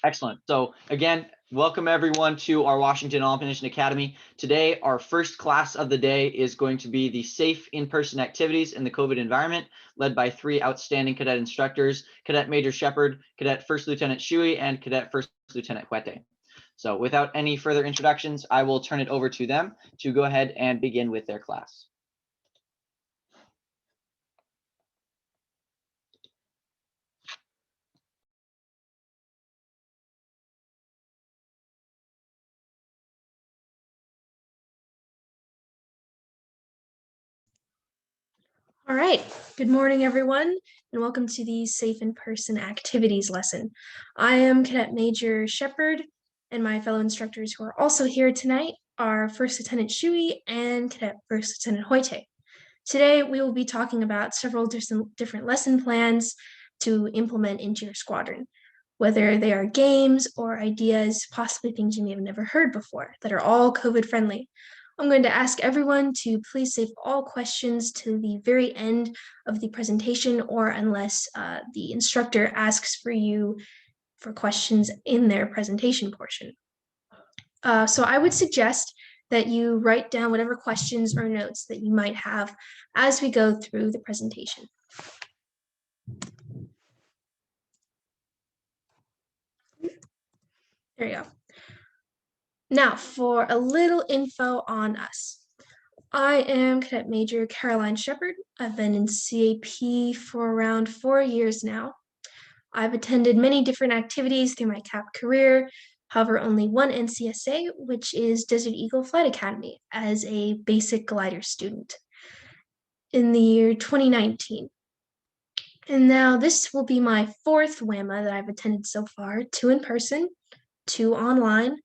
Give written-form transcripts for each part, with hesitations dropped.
Excellent. So again, welcome everyone to our Washington All-Mission Academy. Today, our first class of the day is going to be the safe in-person activities in the COVID environment, led by three outstanding cadet instructors, Cadet Major Shepard, Cadet First Lieutenant Shui, and Cadet First Lieutenant Huete. So without any further introductions, I will turn it over to them to go ahead and begin with their class. All right, good morning, everyone, and welcome to the Safe in-Person Activities lesson. I am Cadet Major Shepard, and my fellow instructors who are also here tonight are First Lieutenant Shui and Cadet First Lieutenant Huete. Today, we will be talking about several different lesson plans to implement into your squadron, whether they are games or ideas, possibly things you may have never heard before, that are all COVID-friendly. I'm going to ask everyone to please save all questions to the very end of the presentation, or unless the instructor asks for you for questions in their presentation portion. So I would suggest that you write down whatever questions or notes that you might have as we go through the presentation. There you go. Now, for a little info on us. I am Cadet Major Caroline Shepard. I've been in CAP for around 4 years now. I've attended many different activities through my CAP career, however, only one NCSA, which is Desert Eagle Flight Academy, as a basic glider student in the year 2019. And now this will be my fourth WAMA that I've attended so far, 2 in person, 2 online.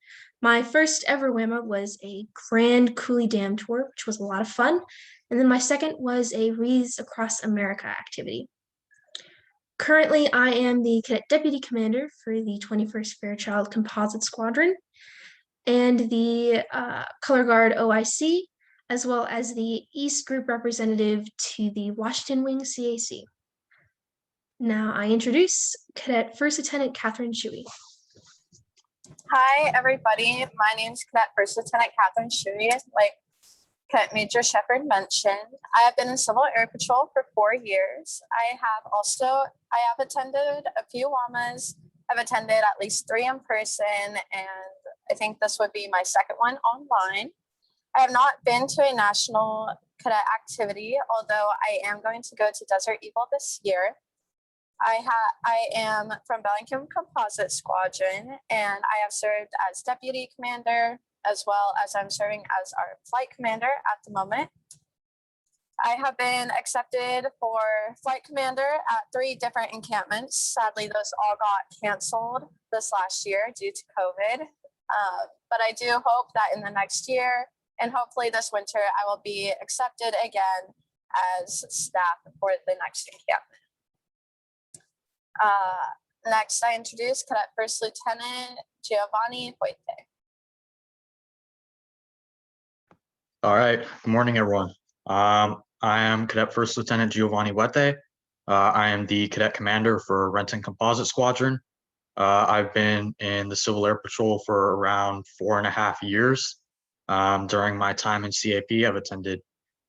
My first ever WAMA was a Grand Coulee Dam tour, which was a lot of fun. And then my second was a Wreaths Across America activity. Currently, I am the Cadet Deputy Commander for the 21st Fairchild Composite Squadron and the Color Guard OIC, as well as the East Group Representative to the Washington Wing CAC. Now I introduce Cadet First Lieutenant Catherine Shui. Hi, everybody. My name is Cadet First Lieutenant Catherine Shui. Like Cadet Major Shepard mentioned, I have been in Civil Air Patrol for 4 years. I have attended a few WAMAs. I've attended at least 3 in person, and I think this would be my second one online. I have not been to a national cadet activity, although I am going to go to Desert Eagle this year. I am from Bellingham Composite Squadron, and I have served as Deputy Commander, as well as I'm serving as our Flight Commander at the moment. I have been accepted for Flight Commander at 3 different encampments. Sadly, those all got canceled this last year due to COVID. But I do hope that in the next year, and hopefully this winter, I will be accepted again as staff for the next encampment. Next, I introduce Cadet First Lieutenant Giovanni Huete. All right, good morning, everyone. I am Cadet First Lieutenant Giovanni Huete. I am the Cadet Commander for Renton Composite Squadron. I've been in the Civil Air Patrol for around 4.5 years. During my time in CAP, I've attended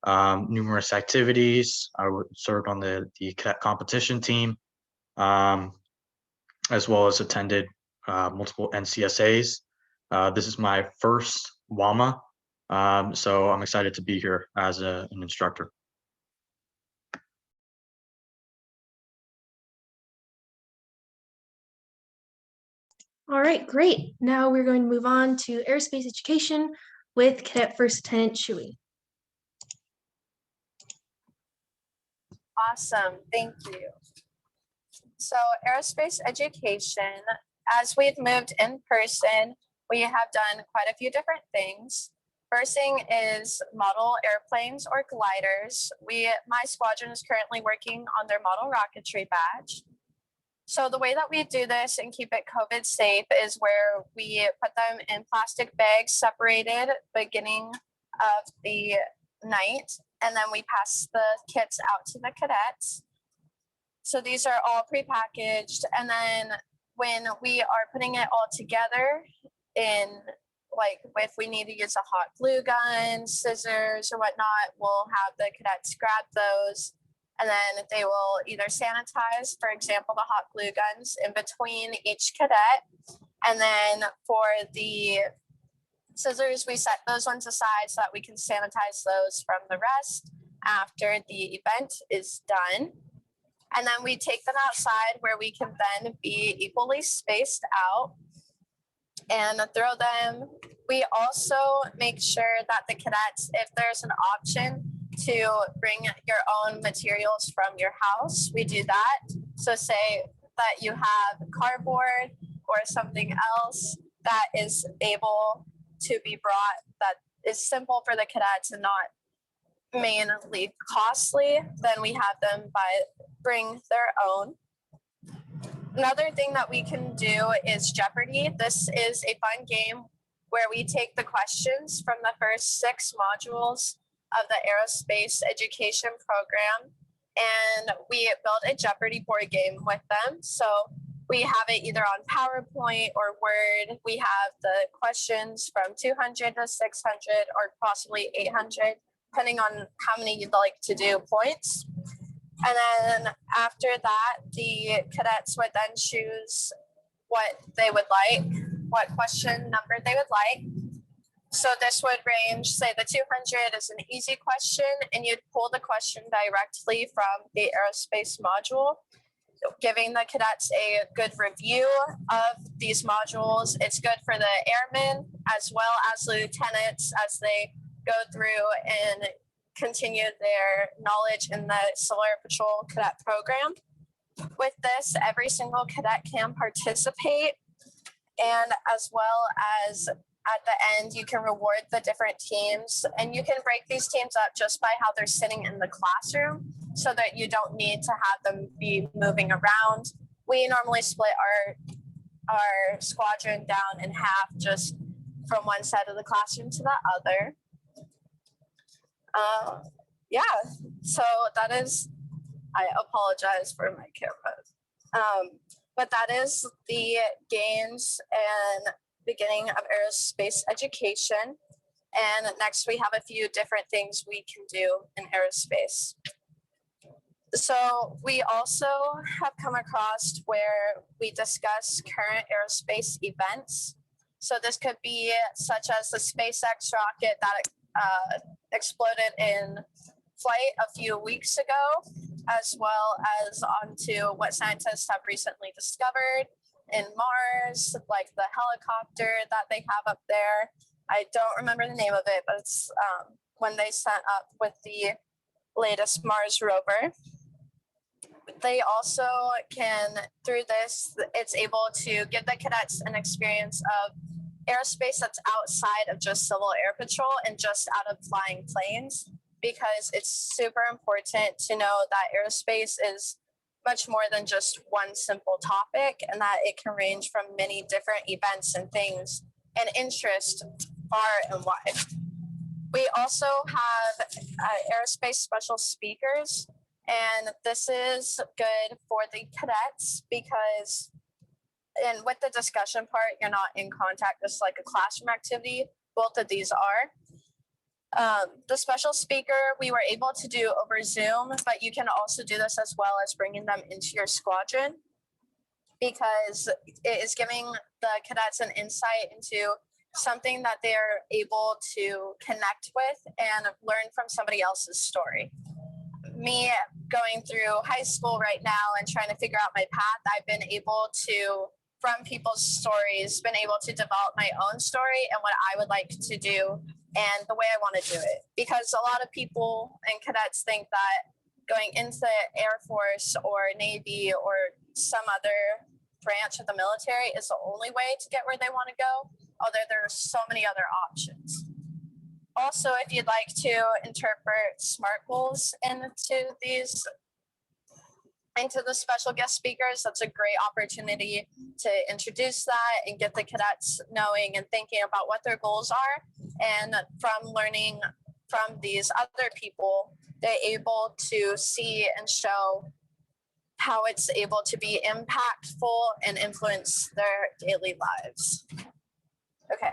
numerous activities. I served on the cadet competition team, as well as attended multiple NCSAs. This is my first WAMA, so I'm excited to be here as an instructor. All right, great. Now we're going to move on to airspace education with Cadet First Lieutenant Shui. Awesome, thank you. So aerospace education, as we've moved in person, we have done quite a few different things. First thing is model airplanes or gliders. My squadron is currently working on their model rocketry badge. So the way that we do this and keep it COVID safe is where we put them in plastic bags separated beginning of the night, and then we pass the kits out to the cadets. So these are all prepackaged, and then when we are putting it all together in, like, if we need to use a hot glue gun, scissors, or whatnot, we'll have the cadets grab those, and then they will either sanitize, for example, the hot glue guns in between each cadet. And then for the scissors, we set those ones aside so that we can sanitize those from the rest after the event is done. And then we take them outside where we can then be equally spaced out and throw them. We also make sure that the cadets, if there's an option to bring your own materials from your house, we do that. So say that you have cardboard or something else that is able to be brought, that is simple for the cadets and not mainly costly, then we have them bring their own. Another thing that we can do is Jeopardy. This is a fun game where we take the questions from the first 6 modules of the aerospace education program and we build a Jeopardy board game with them. So we have it either on PowerPoint or Word. We have the questions from 200 to 600 or possibly 800, depending on how many you'd like to do points. And then after that, the cadets would then choose what they would like, what question number they would like. So this would range, say the 200 is an easy question, and you'd pull the question directly from the aerospace module, giving the cadets a good review of these modules. It's good for the airmen as well as the lieutenants as they go through and continue their knowledge in the Civil Air Patrol cadet program. With this, every single cadet can participate, and as well as at the end, you can reward the different teams, and you can break these teams up just by how they're sitting in the classroom so that you don't need to have them be moving around. We normally split our squadron down in half just from one side of the classroom to the other. Yeah, so that is, I apologize for my camera. But that is the games and beginning of aerospace education. And next we have a few different things we can do in aerospace. So we also have come across where we discuss current aerospace events. So this could be such as the SpaceX rocket that exploded in flight a few weeks ago, as well as onto what scientists have recently discovered in Mars, like the helicopter that they have up there. I don't remember the name of it, but it's when they sent up with the latest Mars rover. They also can, through this, it's able to give the cadets an experience of aerospace that's outside of just Civil Air Patrol and just out of flying planes, because it's super important to know that aerospace is much more than just one simple topic, and that it can range from many different events and things and interest far and wide. We also have aerospace special speakers, and this is good for the cadets because, and with the discussion part, you're not in contact, just like a classroom activity. Both of these are. The special speaker we were able to do over Zoom, but you can also do this as well as bringing them into your squadron, because it is giving the cadets an insight into something that they're able to connect with and learn from somebody else's story. Me going through high school right now and trying to figure out my path, I've been able to, from people's stories, been able to develop my own story and what I would like to do and the way I want to do it. Because a lot of people and cadets think that going into the Air Force or Navy or some other branch of the military is the only way to get where they want to go, although there are so many other options. Also, if you'd like to interpret SMART goals into the special guest speakers, that's a great opportunity to introduce that and get the cadets knowing and thinking about what their goals are. And from learning from these other people, they're able to see and show how it's able to be impactful and influence their daily lives. Okay,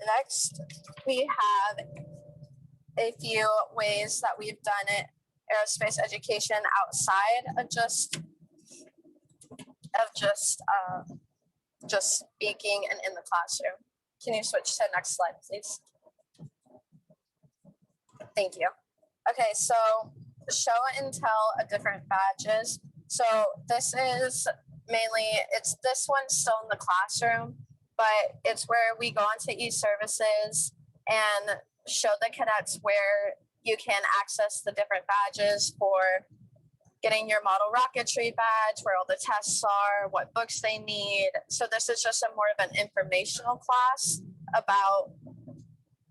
next we have a few ways that we've done it, aerospace education outside of just speaking and in the classroom. Can you switch to the next slide, please? Thank you. Okay, so show and tell of different badges. So this is mainly, this one's still in the classroom, but it's where we go onto e-services and show the cadets where you can access the different badges for getting your model rocketry badge, where all the tests are, what books they need. So this is just a more of an informational class about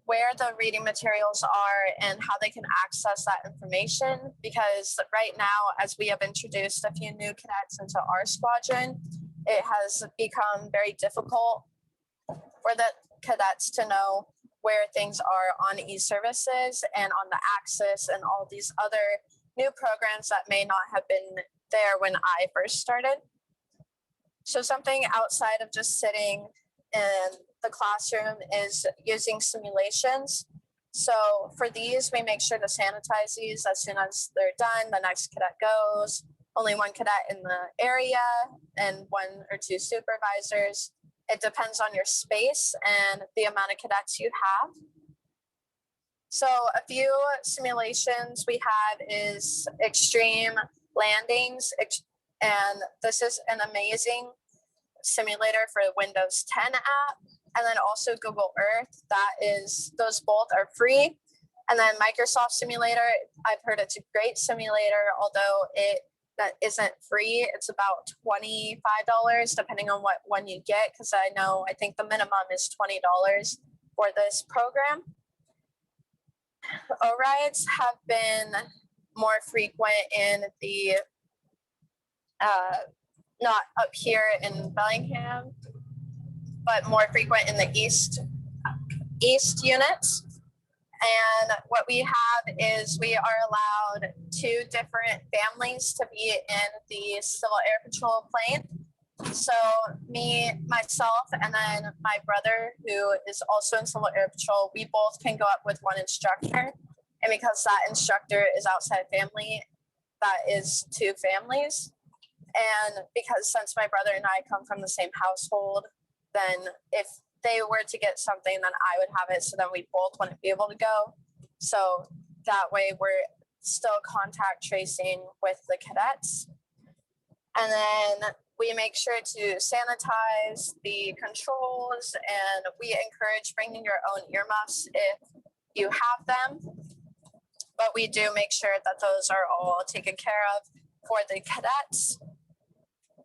where the reading materials are and how they can access that information. Because right now, as we have introduced a few new cadets into our squadron, it has become very difficult for the cadets to know where things are on e-services and on the Axis and all these other new programs that may not have been there when I first started. So something outside of just sitting in the classroom is using simulations. So for these, we make sure to sanitize these as soon as they're done. The next cadet goes, only one cadet in the area and 1 or 2 supervisors. It depends on your space and the amount of cadets you have. So a few simulations we have is extreme landings, and this is an amazing simulator for Windows 10 app, and then also Google Earth. Those both are free. And then Microsoft Simulator, I've heard it's a great simulator, although that isn't free. It's about $25 depending on what one you get, because I think the minimum is $20 for this program. ORIDEs have been more frequent in the not up here in Bellingham, but more frequent in the east units. And what we have is we are allowed 2 different families to be in the Civil Air Patrol plane. So me, myself, and then my brother, who is also in Civil Air Patrol, we both can go up with one instructor. And because that instructor is outside family, that is 2 families. And because since my brother and I come from the same household, then if they were to get something, then I would have it. So then we both wouldn't be able to go. So that way we're still contact tracing with the cadets. And then we make sure to sanitize the controls, and we encourage bringing your own earmuffs if you have them. But we do make sure that those are all taken care of for the cadets.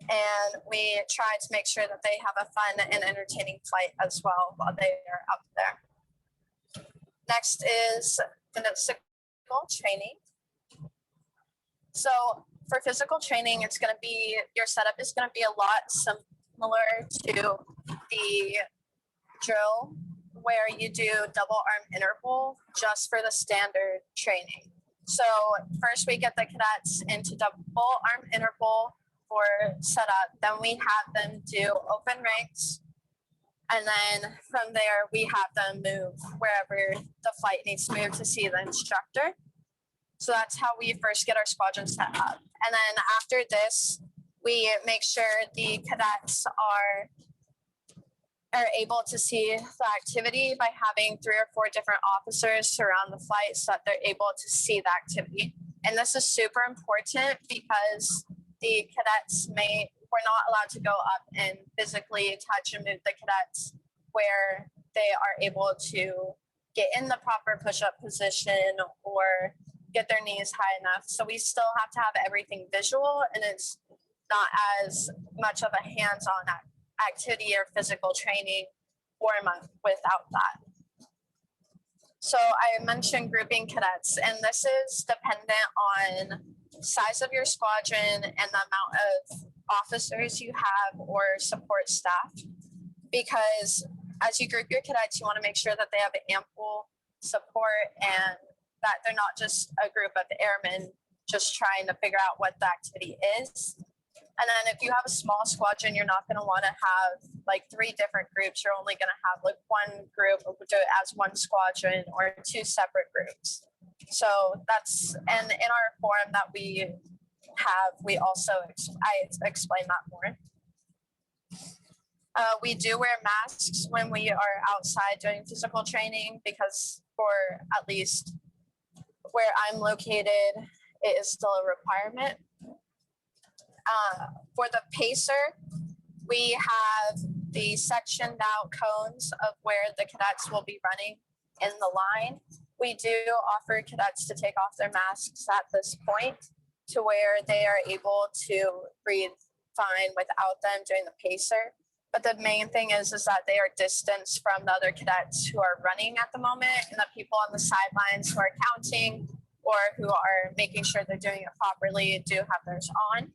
And we try to make sure that they have a fun and entertaining flight as well while they are up there. Next is physical training. So for physical training, it's going to be, your setup is going to be a lot similar to the drill, where you do double arm interval just for the standard training. So first we get the cadets into double arm interval for setup, then we have them do open ranks, and then from there we have them move wherever the flight needs to move to see the instructor. So that's how we first get our squadron set up. And then after this, we make sure the cadets are able to see the activity by having 3 or 4 different officers surround the flight so that they're able to see the activity. And this is super important because the cadets we're not allowed to go up and physically touch and move the cadets where they are able to get in the proper push-up position or get their knees high enough. So we still have to have everything visual, and it's not as much of a hands-on activity or physical training warm-up without that. So I mentioned grouping cadets, and this is dependent on size of your squadron and the amount of officers you have or support staff, because as you group your cadets, you want to make sure that they have ample support and that they're not just a group of airmen just trying to figure out what the activity is. And then if you have a small squadron, you're not going to want to have like 3 different groups. You're only going to have like one group do it as one squadron or 2 separate groups. So that's, and in our forum that we have, we also, I explain that more. We do wear masks when we are outside doing physical training, because for at least where I'm located, it is still a requirement. For the pacer, we have the sectioned out cones of where the cadets will be running in the line. We do offer cadets to take off their masks at this point to where they are able to breathe fine without them during the pacer. But the main thing is that they are distanced from the other cadets who are running at the moment, and the people on the sidelines who are counting or who are making sure they're doing it properly do have theirs on.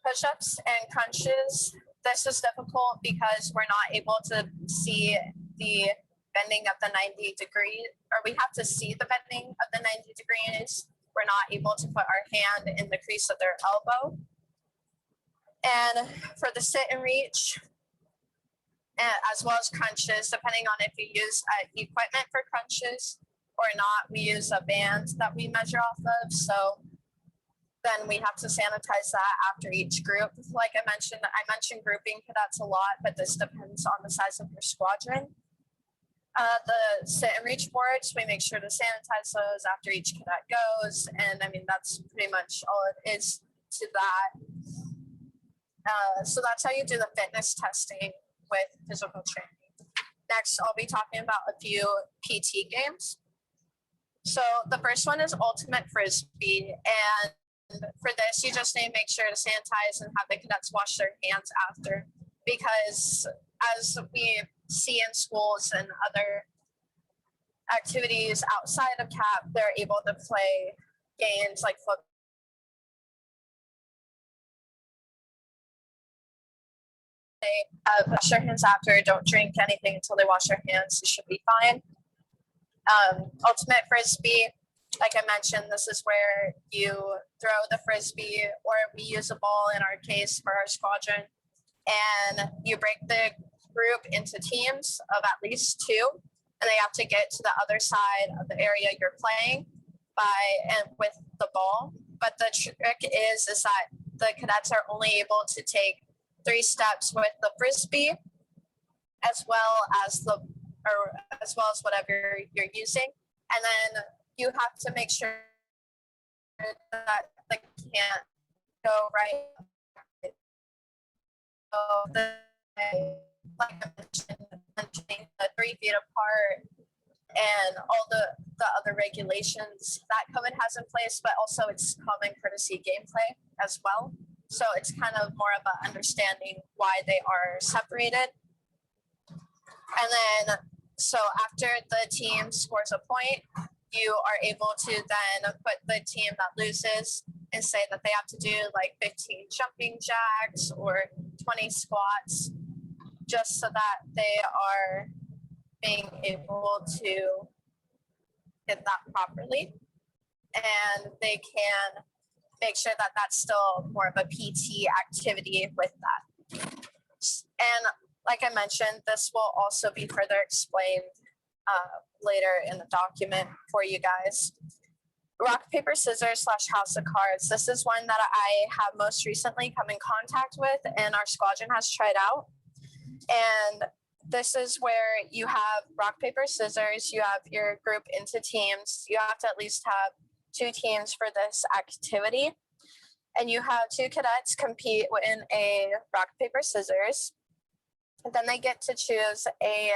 Push-ups and crunches. This is difficult because we're not able to see the bending of the 90 degrees, or we have to see the bending of the 90 degrees. We're not able to put our hand in the crease of their elbow. And for the sit and reach, as well as crunches, depending on if you use equipment for crunches or not, we use a band that we measure off of. So then we have to sanitize that after each group. Like I mentioned grouping cadets a lot, but this depends on the size of your squadron. The sit and reach boards, we make sure to sanitize those after each cadet goes. And I mean, that's pretty much all it is to that. So that's how you do the fitness testing with physical training. Next, I'll be talking about a few PT games. So the first one is Ultimate Frisbee. And for this, you just need to make sure to sanitize and have the cadets wash their hands after, because as we see in schools and other activities outside of CAP, they're able to play games like football. Wash their hands after, don't drink anything until they wash their hands, it should be fine. Ultimate Frisbee, like I mentioned, this is where you throw the Frisbee, or we use a ball in our case for our squadron, and you break the group into teams of at least 2, and they have to get to the other side of the area you're playing with the ball. But the trick is that the cadets are only able to take 3 steps with the Frisbee, as well as whatever you're using, and then you have to make sure that they can't go right. So like I mentioned, the 3 feet apart and all the other regulations that COVID has in place, but also it's common courtesy gameplay as well. So it's kind of more of an understanding why they are separated. And then, so after the team scores a point, you are able to then put the team that loses and say that they have to do like 15 jumping jacks or 20 squats, just so that they are being able to get that properly. And they can make sure that that's still more of a PT activity with that. And like I mentioned, this will also be further explained later in the document for you guys. Rock, paper, scissors / house of cards. This is one that I have most recently come in contact with and our squadron has tried out. And this is where you have rock, paper, scissors. You have your group into teams. You have to at least have 2 teams for this activity. And you have 2 cadets compete in a rock, paper, scissors. And then they get to choose a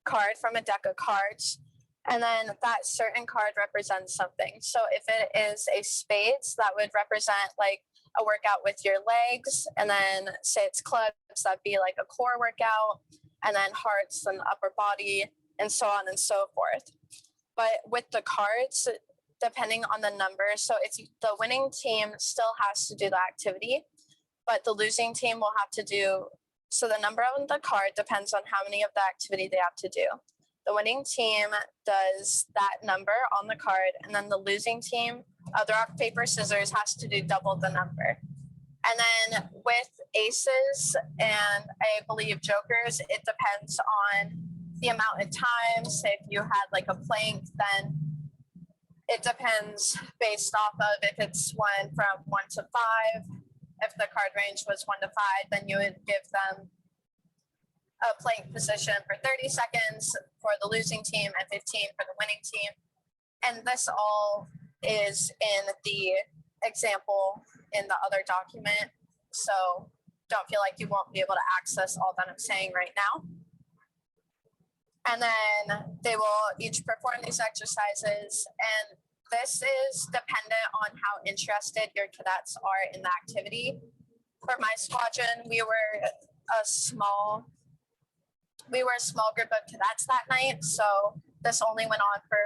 card from a deck of cards. And then that certain card represents something. So if it is a spades, that would represent like a workout with your legs. And then say it's clubs, that'd be like a core workout. And then hearts and upper body, and so on and so forth. But with the cards, depending on the number, so it's the winning team still has to do the activity, but the losing team will have to do, so the number on the card depends on how many of the activity they have to do. The winning team does that number on the card, and then the losing team The rock, paper, scissors has to do double the number. And then with aces and I believe jokers, it depends on the amount of times. If you had like a plank, then it depends based off of if it's one from 1 to 5. If the card range was 1 to 5, then you would give them a plank position for 30 seconds for the losing team and 15 for the winning team. And this all is in the example in the other document. So don't feel like you won't be able to access all that I'm saying right now. And then they will each perform these exercises. And this is dependent on how interested your cadets are in the activity. For my squadron, we were a small group of cadets that night. So this only went on for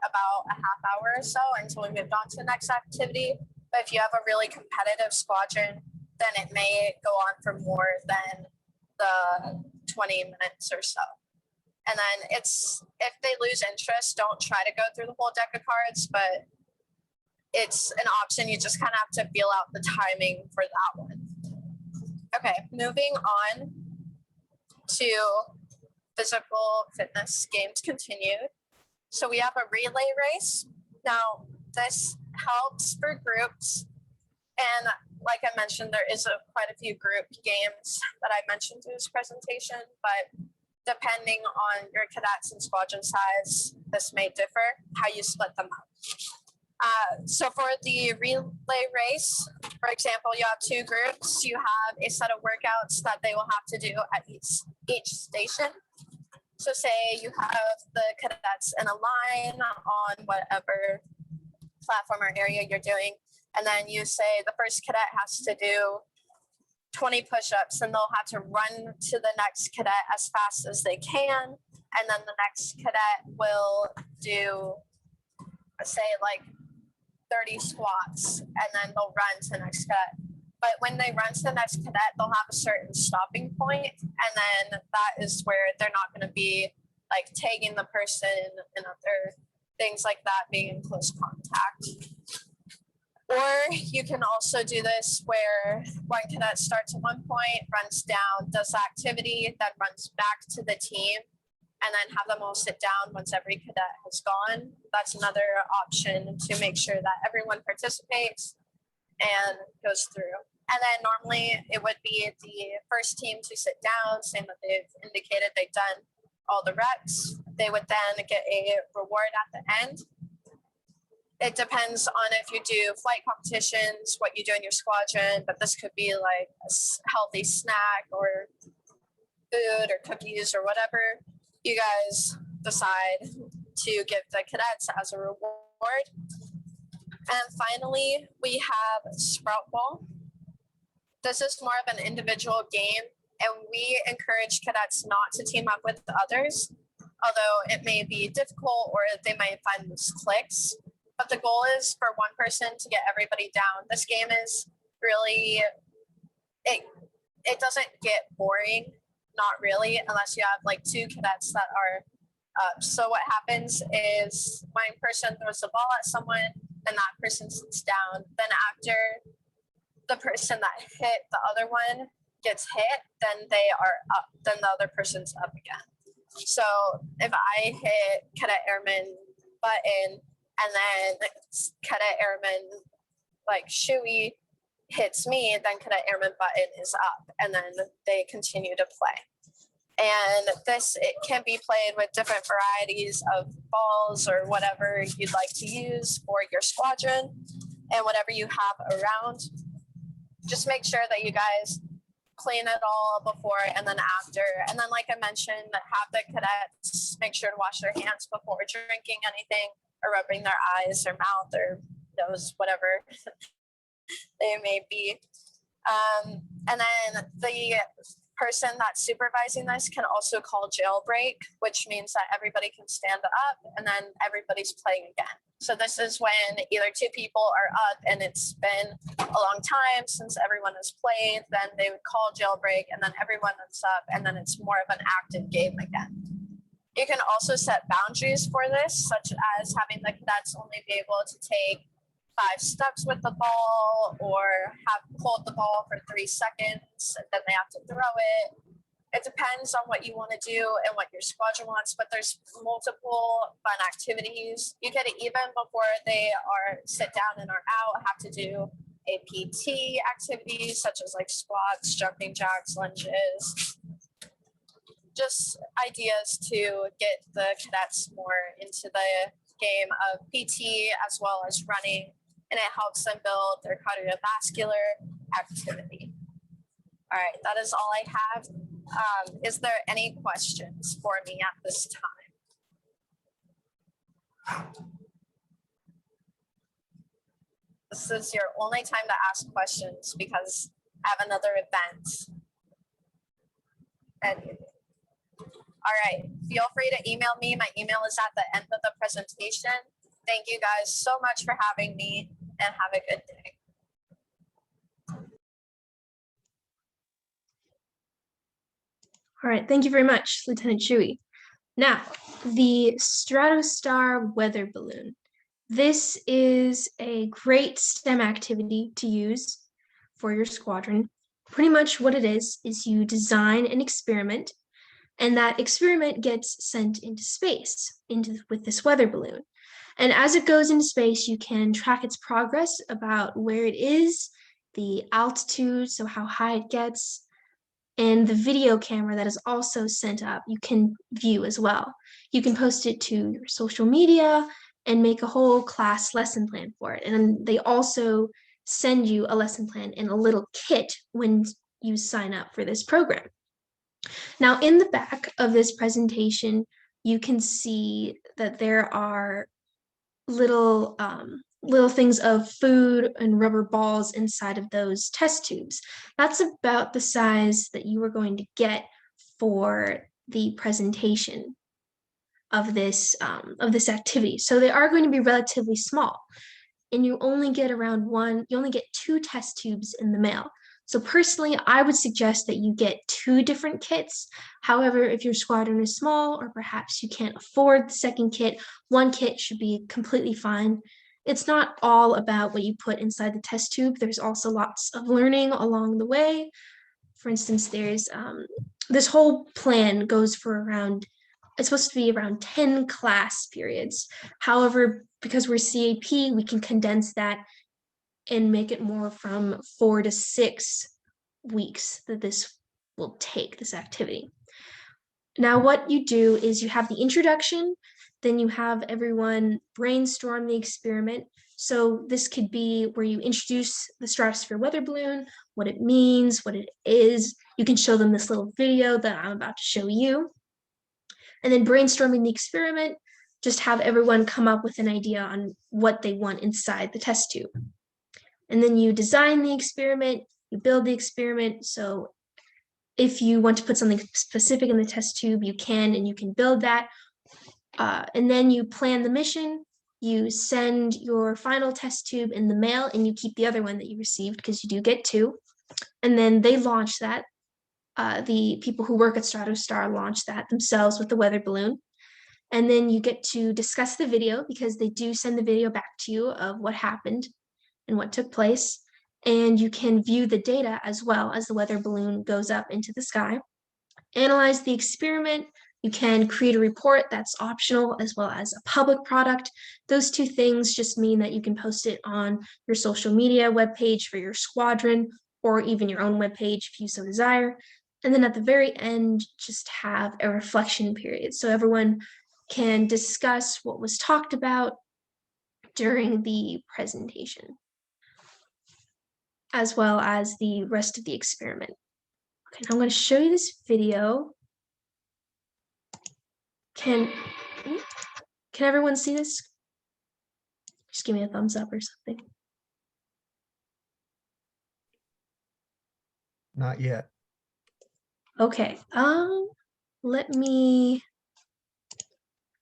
about a half hour or so until we moved on to the next activity. But if you have a really competitive squadron, then it may go on for more than the 20 minutes or so. And then if they lose interest, don't try to go through the whole deck of cards, but it's an option. You just kind of have to feel out the timing for that one. Okay, moving on to physical fitness games continued. So we have a relay race. Now, this helps for groups. And like I mentioned, there is quite a few group games that I mentioned in this presentation, but depending on your cadets and squadron size, this may differ how you split them up. So for the relay race, for example, you have 2 groups. You have a set of workouts that they will have to do at each station. So say you have the cadets in a line on whatever platform or area you're doing, and then you say the first cadet has to do 20 push-ups, and they'll have to run to the next cadet as fast as they can, and then the next cadet will do, say, like 30 squats, and then they'll run to the next cadet. But when they run to the next cadet, they'll have a certain stopping point, and then that is where they're not going to be like tagging the person and other things like that, being in close contact. Or you can also do this where one cadet starts at one point, runs down, does the activity, then runs back to the team, and then have them all sit down once every cadet has gone. That's another option to make sure that everyone participates and goes through. And then normally it would be the first team to sit down, saying that they've indicated they've done all the reps. They would then get a reward at the end. It depends on if you do flight competitions, what you do in your squadron, but this could be like a healthy snack or food or cookies or whatever you guys decide to give the cadets as a reward. And finally, we have Sprout Ball. This is more of an individual game, and we encourage cadets not to team up with others, although it may be difficult or they might find loose clicks. But the goal is for one person to get everybody down. This game is really, it doesn't get boring, not really, unless you have like 2 cadets that are up. So what happens is one person throws the ball at someone, then that person sits down. Then after the person that hit the other one gets hit, then they are up, then the other person's up again. So if I hit Cadet Airman Button, and then Cadet Airman like Shui hits me, then Cadet Airman Button is up, and then they continue to play. And this, it can be played with different varieties of balls or whatever you'd like to use for your squadron and whatever you have around. Just make sure that you guys clean it all before and then after. And then like I mentioned, have the cadets make sure to wash their hands before drinking anything or rubbing their eyes or mouth or nose, whatever they may be. And then the person that's supervising this can also call jailbreak, which means that everybody can stand up and then everybody's playing again. So this is when either 2 people are up and it's been a long time since everyone has played, then they would call jailbreak and then everyone is up and then it's more of an active game again. You can also set boundaries for this, such as having the cadets only be able to take 5 steps with the ball or hold the ball for 3 seconds and then they have to throw it. It depends on what you want to do and what your squadron wants, but there's multiple fun activities. You get it even before they are sit down and are out, have to do a PT activity such as like squats, jumping jacks, lunges. Just ideas to get the cadets more into the game of PT as well as running, and it helps them build their cardiovascular activity. All right, that is all I have. Is there any questions for me at this time? This is your only time to ask questions because I have another event. And all right, feel free to email me. My email is at the end of the presentation. Thank you guys so much for having me and have a good day. All right, thank you very much, Lieutenant Shui. Now, the Stratostar weather balloon. This is a great STEM activity to use for your squadron. Pretty much what it is you design an experiment, and that experiment gets sent into space with this weather balloon. And as it goes into space, you can track its progress about where it is, the altitude, so how high it gets, and the video camera that is also sent up, you can view as well. You can post it to your social media and make a whole class lesson plan for it. And they also send you a lesson plan in a little kit when you sign up for this program. Now, in the back of this presentation, you can see that there are little things of food and rubber balls inside of those test tubes. That's about the size that you are going to get for the presentation of this activity. So they are going to be relatively small, and you only get two test tubes in the mail. So personally, I would suggest that you get 2 different kits. However, if your squadron is small or perhaps you can't afford the second kit, 1 kit should be completely fine. It's not all about what you put inside the test tube. There's also lots of learning along the way. For instance, there's this whole plan goes for it's supposed to be around 10 class periods. However, because we're CAP, we can condense that and make it more from 4 to 6 weeks that this will take, this activity. Now, what you do is you have the introduction, then you have everyone brainstorm the experiment. So this could be where you introduce the stratosphere weather balloon, what it means, what it is. You can show them this little video that I'm about to show you. And then brainstorming the experiment, just have everyone come up with an idea on what they want inside the test tube. And then you design the experiment, you build the experiment. So if you want to put something specific in the test tube, you can, and you can build that. And then you plan the mission, you send your final test tube in the mail, and you keep the other one that you received because you do get 2. And then they launch that. The people who work at Stratostar launch that themselves with the weather balloon. And then you get to discuss the video because they do send the video back to you of what happened and what took place. And you can view the data as well as the weather balloon goes up into the sky. Analyze the experiment. You can create a report that's optional as well as a public product. Those 2 things just mean that you can post it on your social media webpage for your squadron or even your own webpage if you so desire. And then at the very end, just have a reflection period. So everyone can discuss what was talked about during the presentation, as well as the rest of the experiment. Okay, now I'm going to show you this video. Can everyone see this? Just give me a thumbs up or something. Not yet. Okay, let me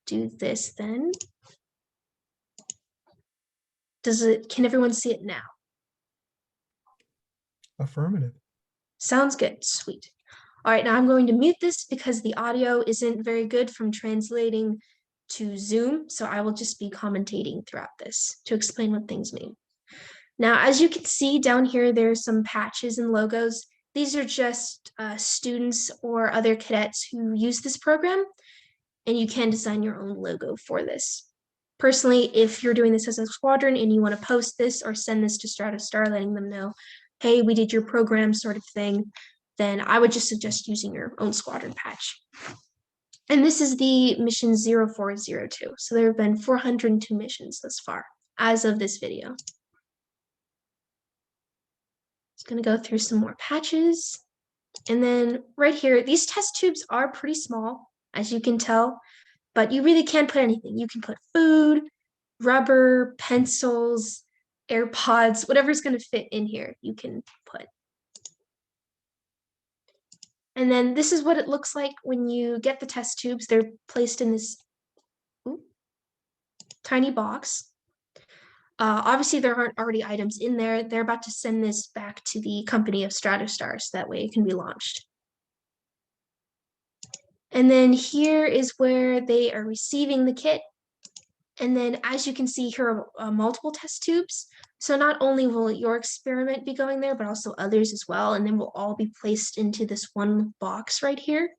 do this then. Can everyone see it now? Affirmative. Sounds good, sweet. All right, now I'm going to mute this because the audio isn't very good from translating to Zoom, so I will just be commentating throughout this to explain what things mean. Now, as you can see down here, there's some patches and logos. These are just students or other cadets who use this program, and you can design your own logo for this. Personally, if you're doing this as a squadron and you want to post this or send this to Stratostar, letting them know, hey, we did your program sort of thing, then I would just suggest using your own squadron patch. And this is the mission 0402. So there have been 402 missions thus far as of this video. Just going to go through some more patches. And then right here, these test tubes are pretty small, as you can tell, but you really can put anything. You can put food, rubber, pencils, AirPods, whatever's going to fit in here, you can put. And then this is what it looks like when you get the test tubes. They're placed in this tiny box. Obviously, there aren't already items in there. They're about to send this back to the company of Stratostar, so that way it can be launched. And then here is where they are receiving the kit. And then as you can see, here are multiple test tubes. So not only will your experiment be going there, but also others as well. And then will all be placed into this one box right here.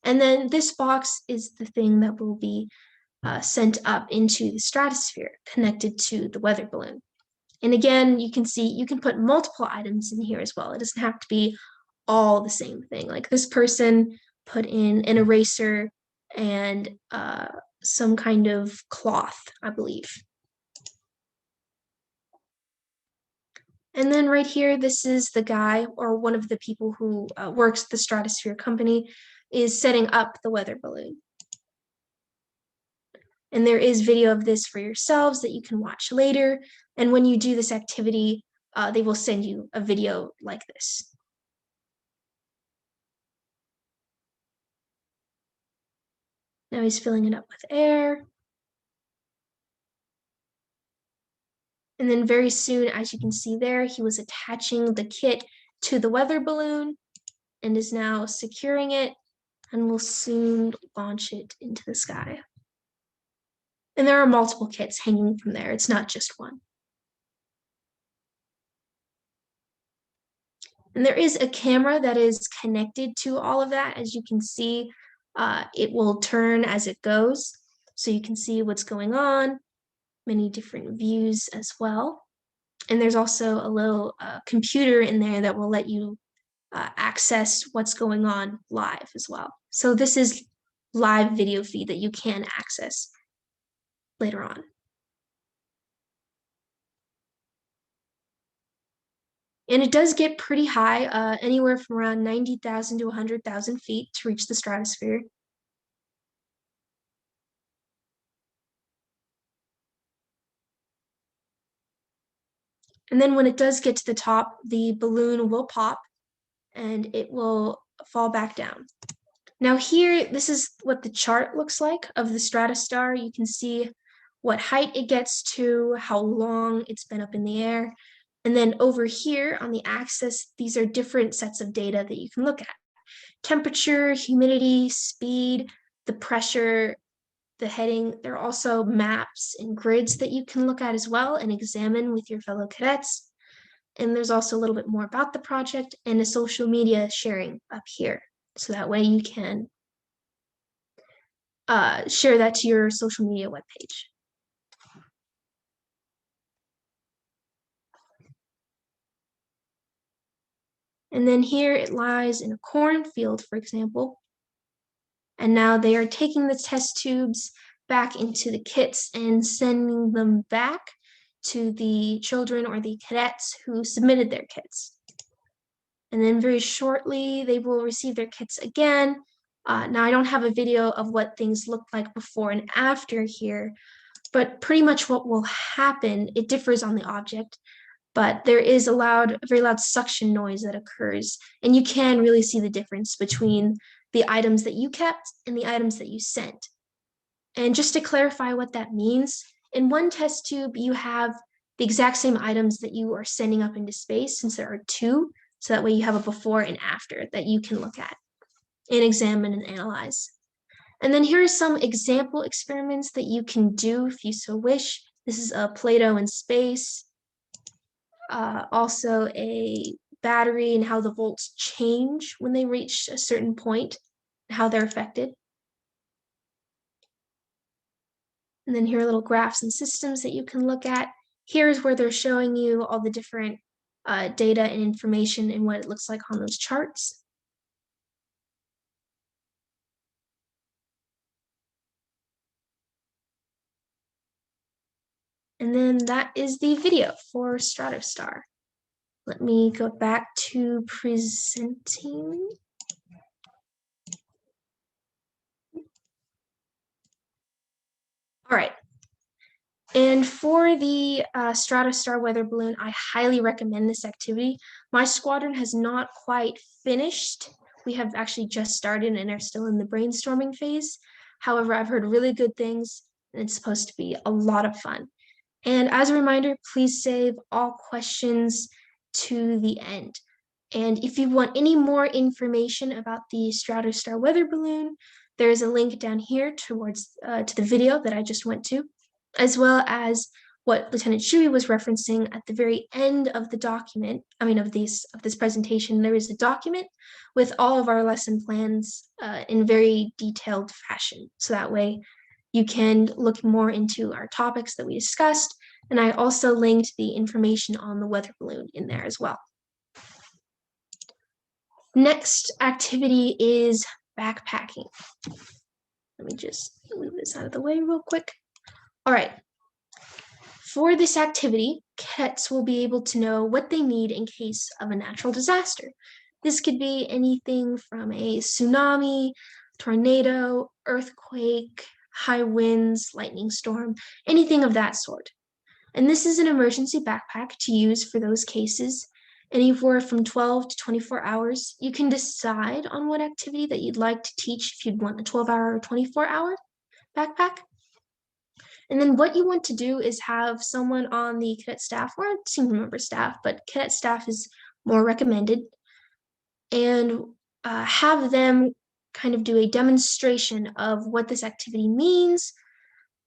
And then this box is the thing that will be sent up into the stratosphere, connected to the weather balloon. And again, you can see you can put multiple items in here as well. It doesn't have to be all the same thing. Like this person put in an eraser and some kind of cloth, I believe. And then right here, this is the guy or one of the people who works at the Stratosphere company is setting up the weather balloon. And there is video of this for yourselves that you can watch later. And when you do this activity, they will send you a video like this. Now he's filling it up with air. And then very soon, as you can see there, he was attaching the kit to the weather balloon and is now securing it and will soon launch it into the sky. And there are multiple kits hanging from there. It's not just one. And there is a camera that is connected to all of that. As you can see, it will turn as it goes. So you can see what's going on, many different views as well. And there's also a little computer in there that will let you access what's going on live as well. So this is live video feed that you can access later on. And it does get pretty high, anywhere from around 90,000 to 100,000 feet to reach the stratosphere. And then when it does get to the top, the balloon will pop and it will fall back down. Now here, this is what the chart looks like of the Stratostar. You can see what height it gets to, how long it's been up in the air. And then over here on the axis, these are different sets of data that you can look at. Temperature, humidity, speed, the pressure, the heading. There are also maps and grids that you can look at as well and examine with your fellow cadets. And there's also a little bit more about the project and a social media sharing up here. So that way you can share that to your social media webpage. And then here it lies in a cornfield, for example. And now they are taking the test tubes back into the kits and sending them back to the children or the cadets who submitted their kits. And then very shortly, they will receive their kits again. Now I don't have a video of what things look like before and after here, but pretty much what will happen, it differs on the object, but there is a very loud suction noise that occurs, and you can really see the difference between the items that you kept and the items that you sent. And just to clarify what that means, in one test tube, you have the exact same items that you are sending up into space, since there are two, so that way you have a before and after that you can look at and examine and analyze. And then here are some example experiments that you can do if you so wish. This is a Play-Doh in space. Also a battery and how the volts change when they reach a certain point, how they're affected. And then here are little graphs and systems that you can look at. Here's where they're showing you all the different data and information and what it looks like on those charts. And then that is the video for Stratostar. Let me go back to presenting. All right. And for the Stratostar weather balloon, I highly recommend this activity. My squadron has not quite finished. We have actually just started and are still in the brainstorming phase. However, I've heard really good things, and it's supposed to be a lot of fun. And as a reminder, please save all questions to the end. And if you want any more information about the Stratostar weather balloon, there is a link down here towards to the video that I just went to, as well as what Lieutenant Shui was referencing at the very end of the document, of this presentation. There is a document with all of our lesson plans in very detailed fashion. So that way you can look more into our topics that we discussed. And I also linked the information on the weather balloon in there as well. Next activity is backpacking. Let me just move this out of the way real quick. All right. For this activity, cadets will be able to know what they need in case of a natural disaster. This could be anything from a tsunami, tornado, earthquake, high winds, lightning storm, anything of that sort. And this is an emergency backpack to use for those cases. Anywhere from 12 to 24 hours. You can decide on what activity that you'd like to teach if you'd want a 12-hour or 24-hour backpack. And then what you want to do is have someone on the cadet staff or senior member staff, but cadet staff is more recommended, and have them kind of do a demonstration of what this activity means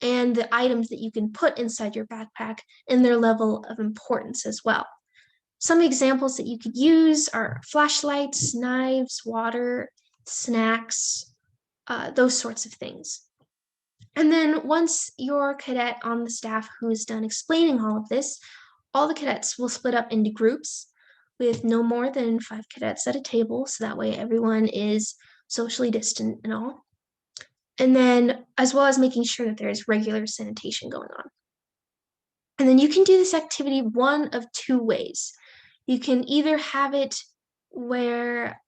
and the items that you can put inside your backpack and their level of importance as well. Some examples that you could use are flashlights, knives, water, snacks, those sorts of things. And then once your cadet on the staff who is done explaining all of this, all the cadets will split up into groups with no more than 5 cadets at a table, so that way everyone is socially distant and all. And then as well as making sure that there is regular sanitation going on. And then you can do this activity one of 2 ways. You can either have it where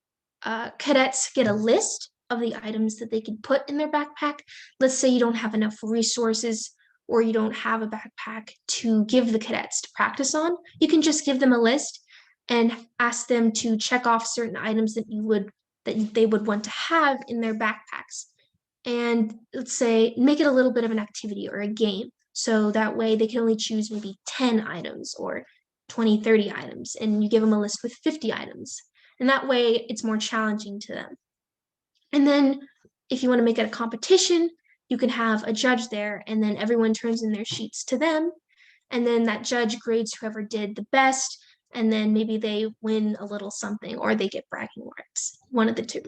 cadets get a list of the items that they can put in their backpack. Let's say you don't have enough resources or you don't have a backpack to give the cadets to practice on. You can just give them a list and ask them to check off certain items that they would want to have in their backpacks. And let's say make it a little bit of an activity or a game. So that way they can only choose maybe 10 items or 20, 30 items, and you give them a list with 50 items. And that way it's more challenging to them. And then if you want to make it a competition, you can have a judge there, and then everyone turns in their sheets to them. And then that judge grades whoever did the best, and then maybe they win a little something or they get bragging rights, one of the 2.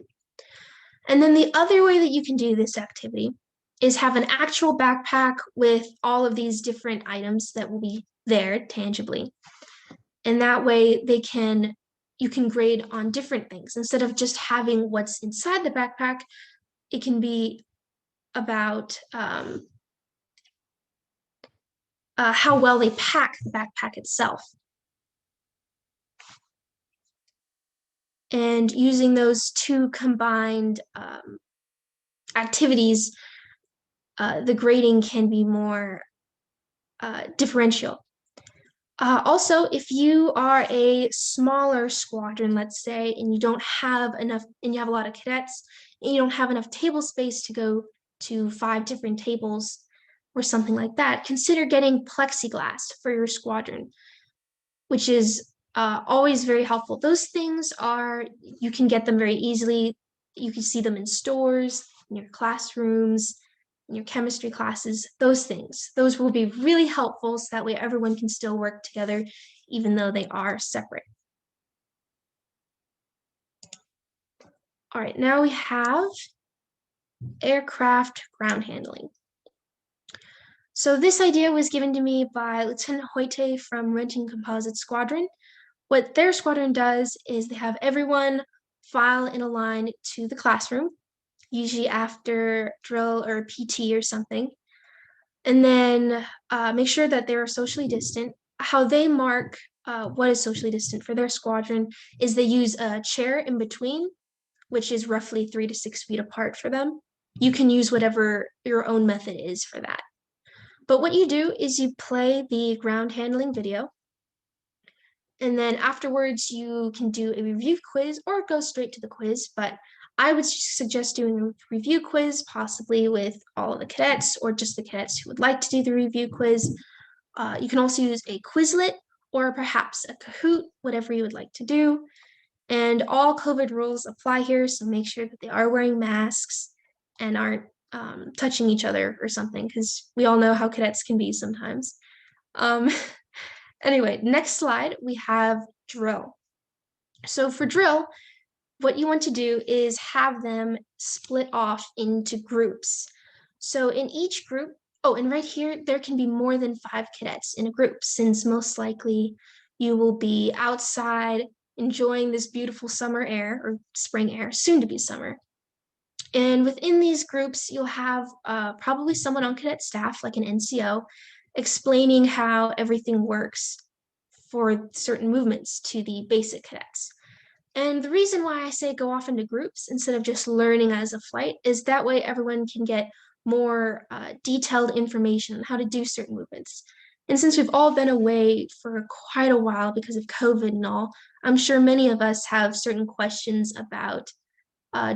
And then the other way that you can do this activity is have an actual backpack with all of these different items that will be there tangibly. And that way you can grade on different things. Instead of just having what's inside the backpack, it can be about how well they pack the backpack itself. And using those 2 combined activities, the grading can be more differential. Also, if you are a smaller squadron, let's say, and you don't have enough, and you have a lot of cadets, and you don't have enough table space to go to 5 different tables or something like that, consider getting plexiglass for your squadron, which is always very helpful. Those things you can get them very easily. You can see them in stores. in your classrooms, in your chemistry classes, those things. Those will be really helpful so that way everyone can still work together even though they are separate. All right, now we have aircraft ground handling. So this idea was given to me by Lieutenant Hoyte from Renting Composite Squadron. What their squadron does is they have everyone file in a line to the classroom, usually after drill or PT or something, and then make sure that they are socially distant. How they mark what is socially distant for their squadron is they use a chair in between, which is roughly 3 to 6 feet apart for them. You can use whatever your own method is for that. But what you do is you play the ground handling video, and then afterwards you can do a review quiz or go straight to the quiz, but I would suggest doing a review quiz, possibly with all of the cadets or just the cadets who would like to do the review quiz. You can also use a Quizlet or perhaps a Kahoot, whatever you would like to do. And all COVID rules apply here, so make sure that they are wearing masks and aren't touching each other or something, because we all know how cadets can be sometimes. Anyway, next slide, we have drill. So for drill, what you want to do is have them split off into groups. So in each group, oh, and right here, there can be more than 5 cadets in a group, since most likely you will be outside enjoying this beautiful summer air or spring air, soon to be summer. And within these groups, you'll have probably someone on cadet staff, like an NCO, explaining how everything works for certain movements to the basic cadets. And the reason why I say go off into groups instead of just learning as a flight is that way everyone can get more detailed information on how to do certain movements. And since we've all been away for quite a while because of COVID and all, I'm sure many of us have certain questions about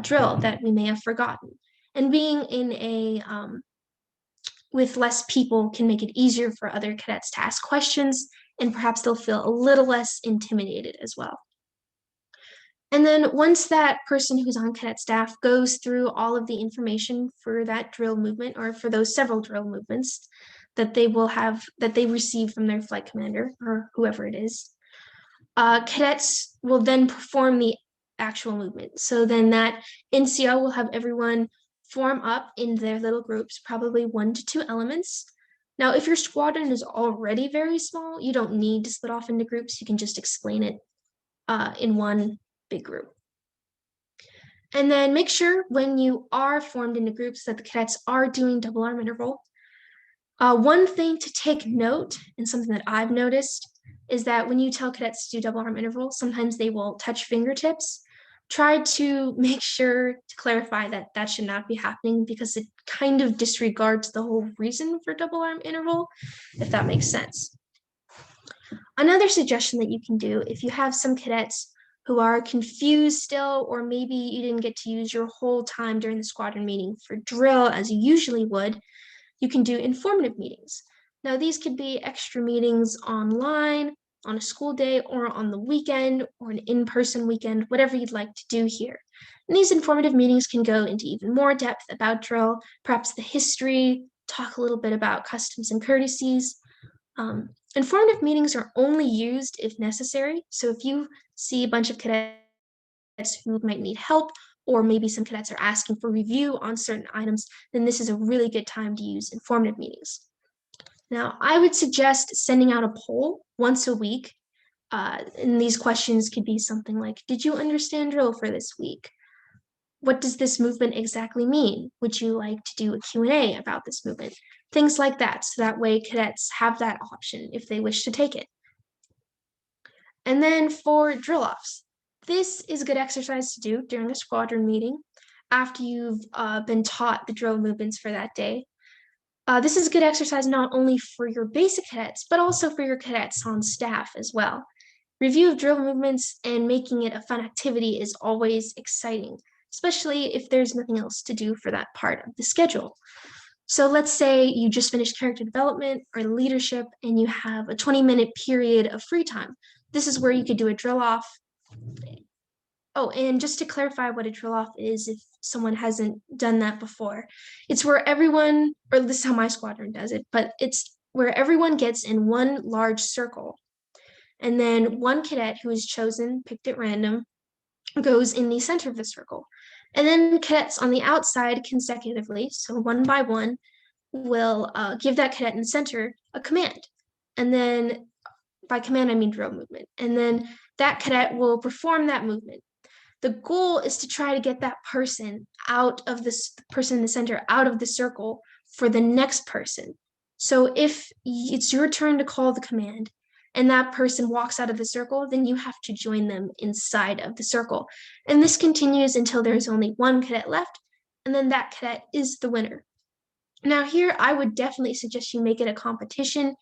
drill that we may have forgotten. And being in a with less people can make it easier for other cadets to ask questions, and perhaps they'll feel a little less intimidated as well. And then once that person who's on cadet staff goes through all of the information for that drill movement or for those several drill movements that they will have, that they receive from their flight commander or whoever it is, cadets will then perform the actual movement. So then that NCO will have everyone form up in their little groups, probably 1 to 2 elements. Now, if your squadron is already very small, you don't need to split off into groups. You can just explain it in one big group. And then make sure when you are formed into groups that the cadets are doing double arm interval. One thing to take note, and something that I've noticed, is that when you tell cadets to do double arm interval, sometimes they will touch fingertips. Try to make sure to clarify that that should not be happening, because it kind of disregards the whole reason for double arm interval, if that makes sense. Another suggestion that you can do, if you have some cadets who are confused still, or maybe you didn't get to use your whole time during the squadron meeting for drill as you usually would, you can do informative meetings. Now, these could be extra meetings online, on a school day, or on the weekend, or an in-person weekend, whatever you'd like to do here. And these informative meetings can go into even more depth about drill, perhaps the history, talk a little bit about customs and courtesies. Informative meetings are only used if necessary. So if you see a bunch of cadets who might need help, or maybe some cadets are asking for review on certain items, then this is a really good time to use informative meetings. Now, I would suggest sending out a poll once a week, and these questions could be something like, did you understand drill for this week? What does this movement exactly mean? Would you like to do a Q&A about this movement? Things like that, so that way cadets have that option if they wish to take it. And then for drill offs, this is a good exercise to do during a squadron meeting after you've been taught the drill movements for that day. This is a good exercise not only for your basic cadets, but also for your cadets on staff as well. Review of drill movements and making it a fun activity is always exciting, especially if there's nothing else to do for that part of the schedule. So let's say you just finished character development or leadership and you have a 20-minute period of free time. This is where you could do a drill off Oh, and just to clarify what a drill off is, if someone hasn't done that before, it's where everyone, or this is how my squadron does it, but it's where everyone gets in one large circle. And then one cadet who is chosen, picked at random, goes in the center of the circle. And then cadets on the outside consecutively, so one by one, will give that cadet in the center a command. And then by command, I mean drill movement. And then that cadet will perform that movement. The goal is to try to get that person out of this person in the center, out of the circle for the next person. So if it's your turn to call the command and that person walks out of the circle, then you have to join them inside of the circle. And this continues until there's only one cadet left, and then that cadet is the winner. Now here, I would definitely suggest you make it a competition,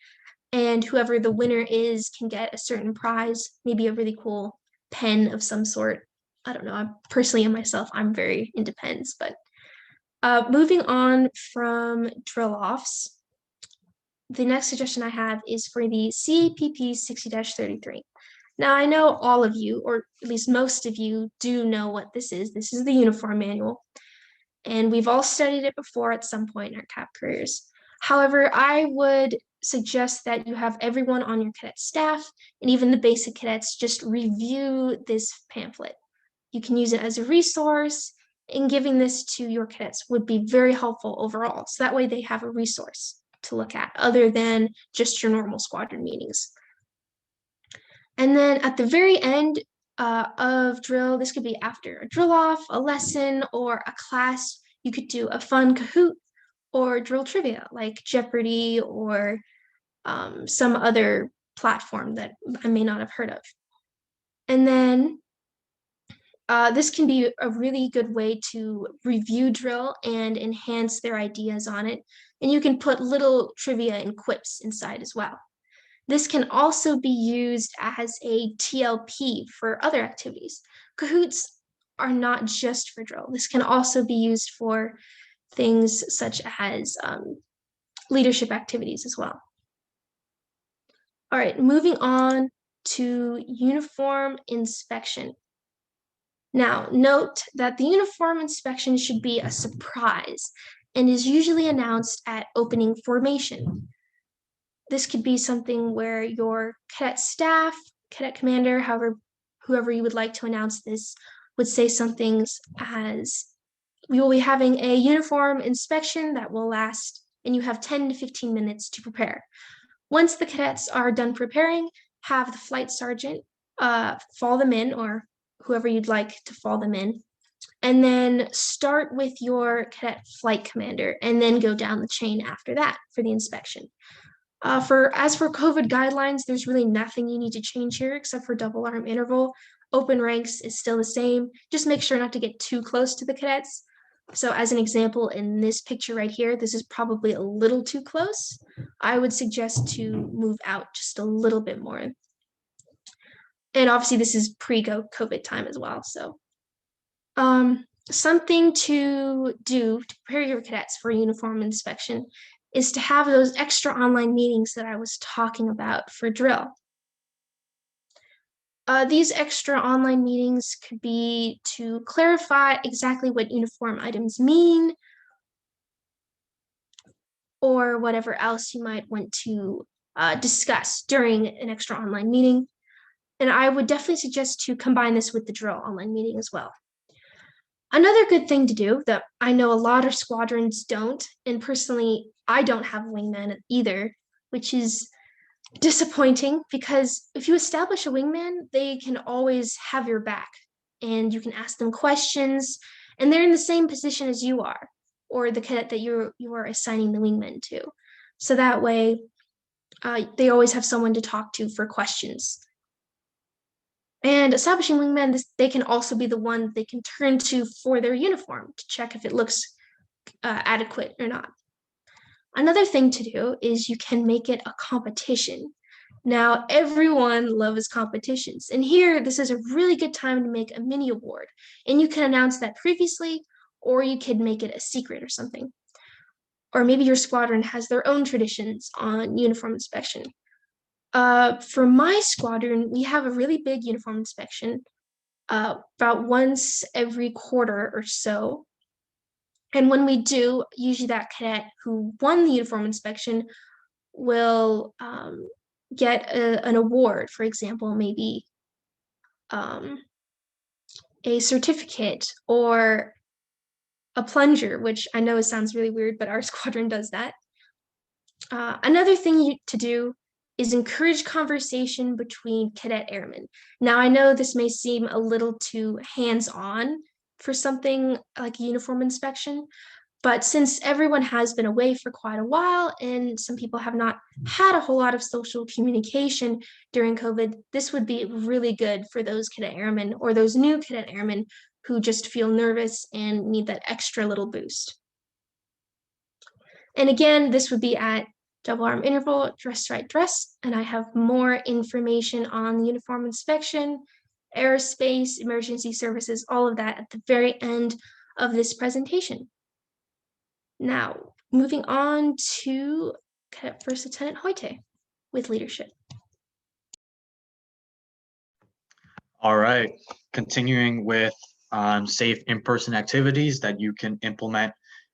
and whoever the winner is can get a certain prize, maybe a really cool pen of some sort. I don't know. I'm personally and myself, I'm very into pens, but moving on from drill offs, the next suggestion I have is for the CAPP 60-33. Now, I know all of you, or at least most of you, do know what this is. This is the uniform manual, and we've all studied it before at some point in our CAP careers. However, I would suggest that you have everyone on your cadet staff, and even the basic cadets, just review this pamphlet. You can use it as a resource, and giving this to your cadets would be very helpful overall. So that way they have a resource to look at other than just your normal squadron meetings. And then at the very end of drill, this could be after a drill off, a lesson, or a class, you could do a fun Kahoot or drill trivia like Jeopardy or some other platform that I may not have heard of. And then this can be a really good way to review drill and enhance their ideas on it. And you can put little trivia and quips inside as well. This can also be used as a TLP for other activities. Kahoots are not just for drill. This can also be used for things such as leadership activities as well. All right, moving on to uniform inspection. Now, note that the uniform inspection should be a surprise and is usually announced at opening formation. This could be something where your cadet staff, cadet commander, whoever you would like to announce this, would say some things as, we will be having a uniform inspection that will last, and you have 10 to 15 minutes to prepare. Once the cadets are done preparing, have the flight sergeant fall them in, or whoever you'd like to fall them in, and then start with your cadet flight commander, and then go down the chain after that for the inspection. As for COVID guidelines, there's really nothing you need to change here except for double arm interval. Open ranks is still the same. Just make sure not to get too close to the cadets. So as an example, in this picture right here, this is probably a little too close. I would suggest to move out just a little bit more. And obviously this is pre-COVID time as well. So something to do to prepare your cadets for uniform inspection is to have those extra online meetings that I was talking about for drill. These extra online meetings could be to clarify exactly what uniform items mean, or whatever else you might want to discuss during an extra online meeting. And I would definitely suggest to combine this with the drill online meeting as well. Another good thing to do that I know a lot of squadrons don't, and personally, I don't have wingmen either, which is disappointing because if you establish a wingman, they can always have your back and you can ask them questions, and they're in the same position as you are, or the cadet that you are assigning the wingman to. So that way, they always have someone to talk to for questions. And establishing wingmen, they can also be the one they can turn to for their uniform to check if it looks adequate or not. Another thing to do is you can make it a competition. Now, everyone loves competitions. And here, this is a really good time to make a mini award. And you can announce that previously, or you could make it a secret or something. Or maybe your squadron has their own traditions on uniform inspection. For my squadron, we have a really big uniform inspection about once every quarter or so. And when we do, usually that cadet who won the uniform inspection will get an award, for example, maybe a certificate or a plunger, which I know sounds really weird, but our squadron does that. Another thing to do is encourage conversation between cadet airmen. Now, I know this may seem a little too hands-on for something like a uniform inspection, but since everyone has been away for quite a while and some people have not had a whole lot of social communication during COVID, this would be really good for those cadet airmen or those new cadet airmen who just feel nervous and need that extra little boost. And again, this would be at double arm interval, dress right dress, and I have more information on the uniform inspection, aerospace, emergency services, all of that at the very end of this presentation. Now, moving on to Cadet First Lieutenant Hoyte with leadership. All right, continuing with safe in-person activities that you can implement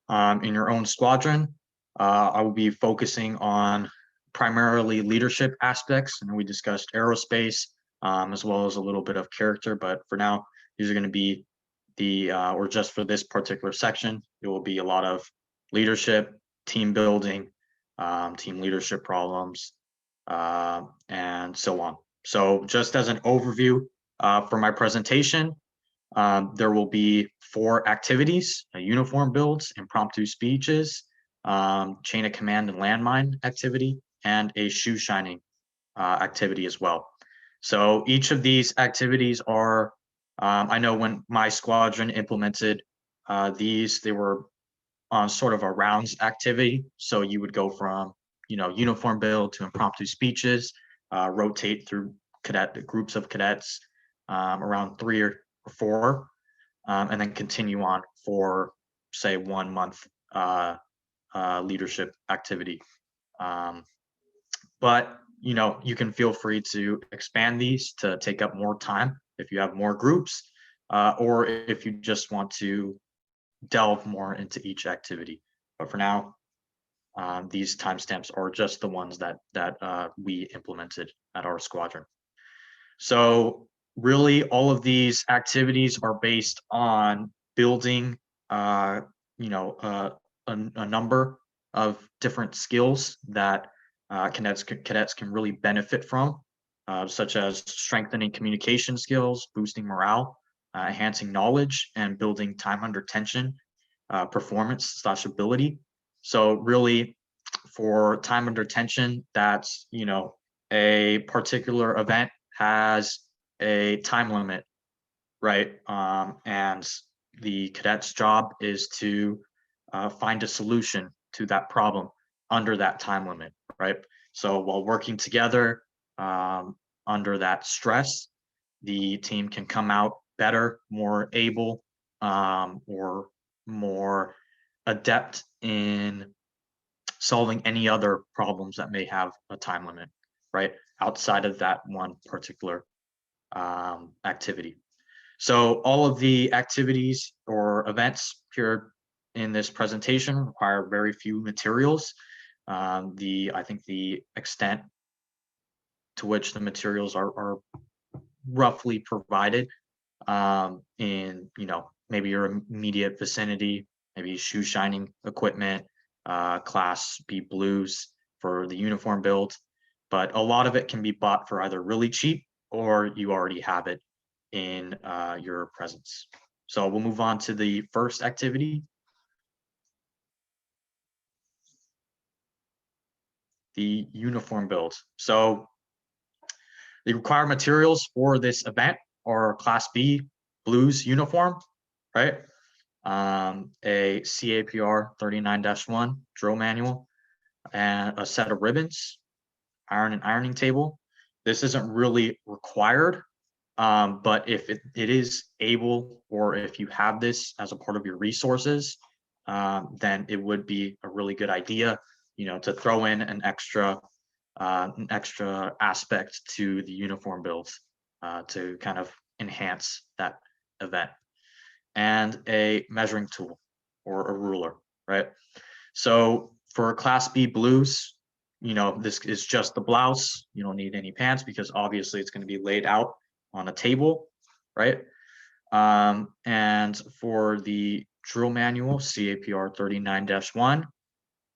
in your own squadron. I will be focusing on primarily leadership aspects, and we discussed aerospace as well as a little bit of character, but for now, these are going to be or just for this particular section, it will be a lot of leadership, team building, team leadership problems, and so on. So just as an overview for my presentation, there will be 4 activities: uniform builds, impromptu speeches, chain of command and landmine activity, and a shoe shining activity as well. So each of these activities are, I know when my squadron implemented these, they were on sort of a rounds activity. So you would go from, uniform build to impromptu speeches, rotate through groups of cadets around 3 or 4, and then continue on for, say, 1 month leadership activity. But you can feel free to expand these to take up more time if you have more groups, or if you just want to delve more into each activity. But for now, these timestamps are just the ones that we implemented at our squadron. So really, all of these activities are based on building, a number of different skills that cadets can really benefit from, such as strengthening communication skills, boosting morale, enhancing knowledge, and building time under tension, performance/ability. So really, for time under tension, that's a particular event has a time limit, right? And the cadet's job is to find a solution to that problem under that time limit, right? So while working together under that stress, the team can come out better, more able, or more adept in solving any other problems that may have a time limit, right? Outside of that one particular activity. So all of the activities or events here in this presentation require very few materials. I think the extent to which the materials are roughly provided in maybe your immediate vicinity, maybe shoe shining equipment, class B blues for the uniform build, but a lot of it can be bought for either really cheap or you already have it in your presence. So we'll move on to the first activity. The uniform build. So the required materials for this event are Class B blues uniform, right? A CAPR 39-1 drill manual, and a set of ribbons, iron and ironing table. This isn't really required, but if it is able, or if you have this as a part of your resources, then it would be a really good idea, to throw in an extra aspect to the uniform builds to kind of enhance that event, and a measuring tool or a ruler, right? So for Class B blues, this is just the blouse. You don't need any pants because obviously it's going to be laid out on a table, right? And for the drill manual, CAPR 39-1,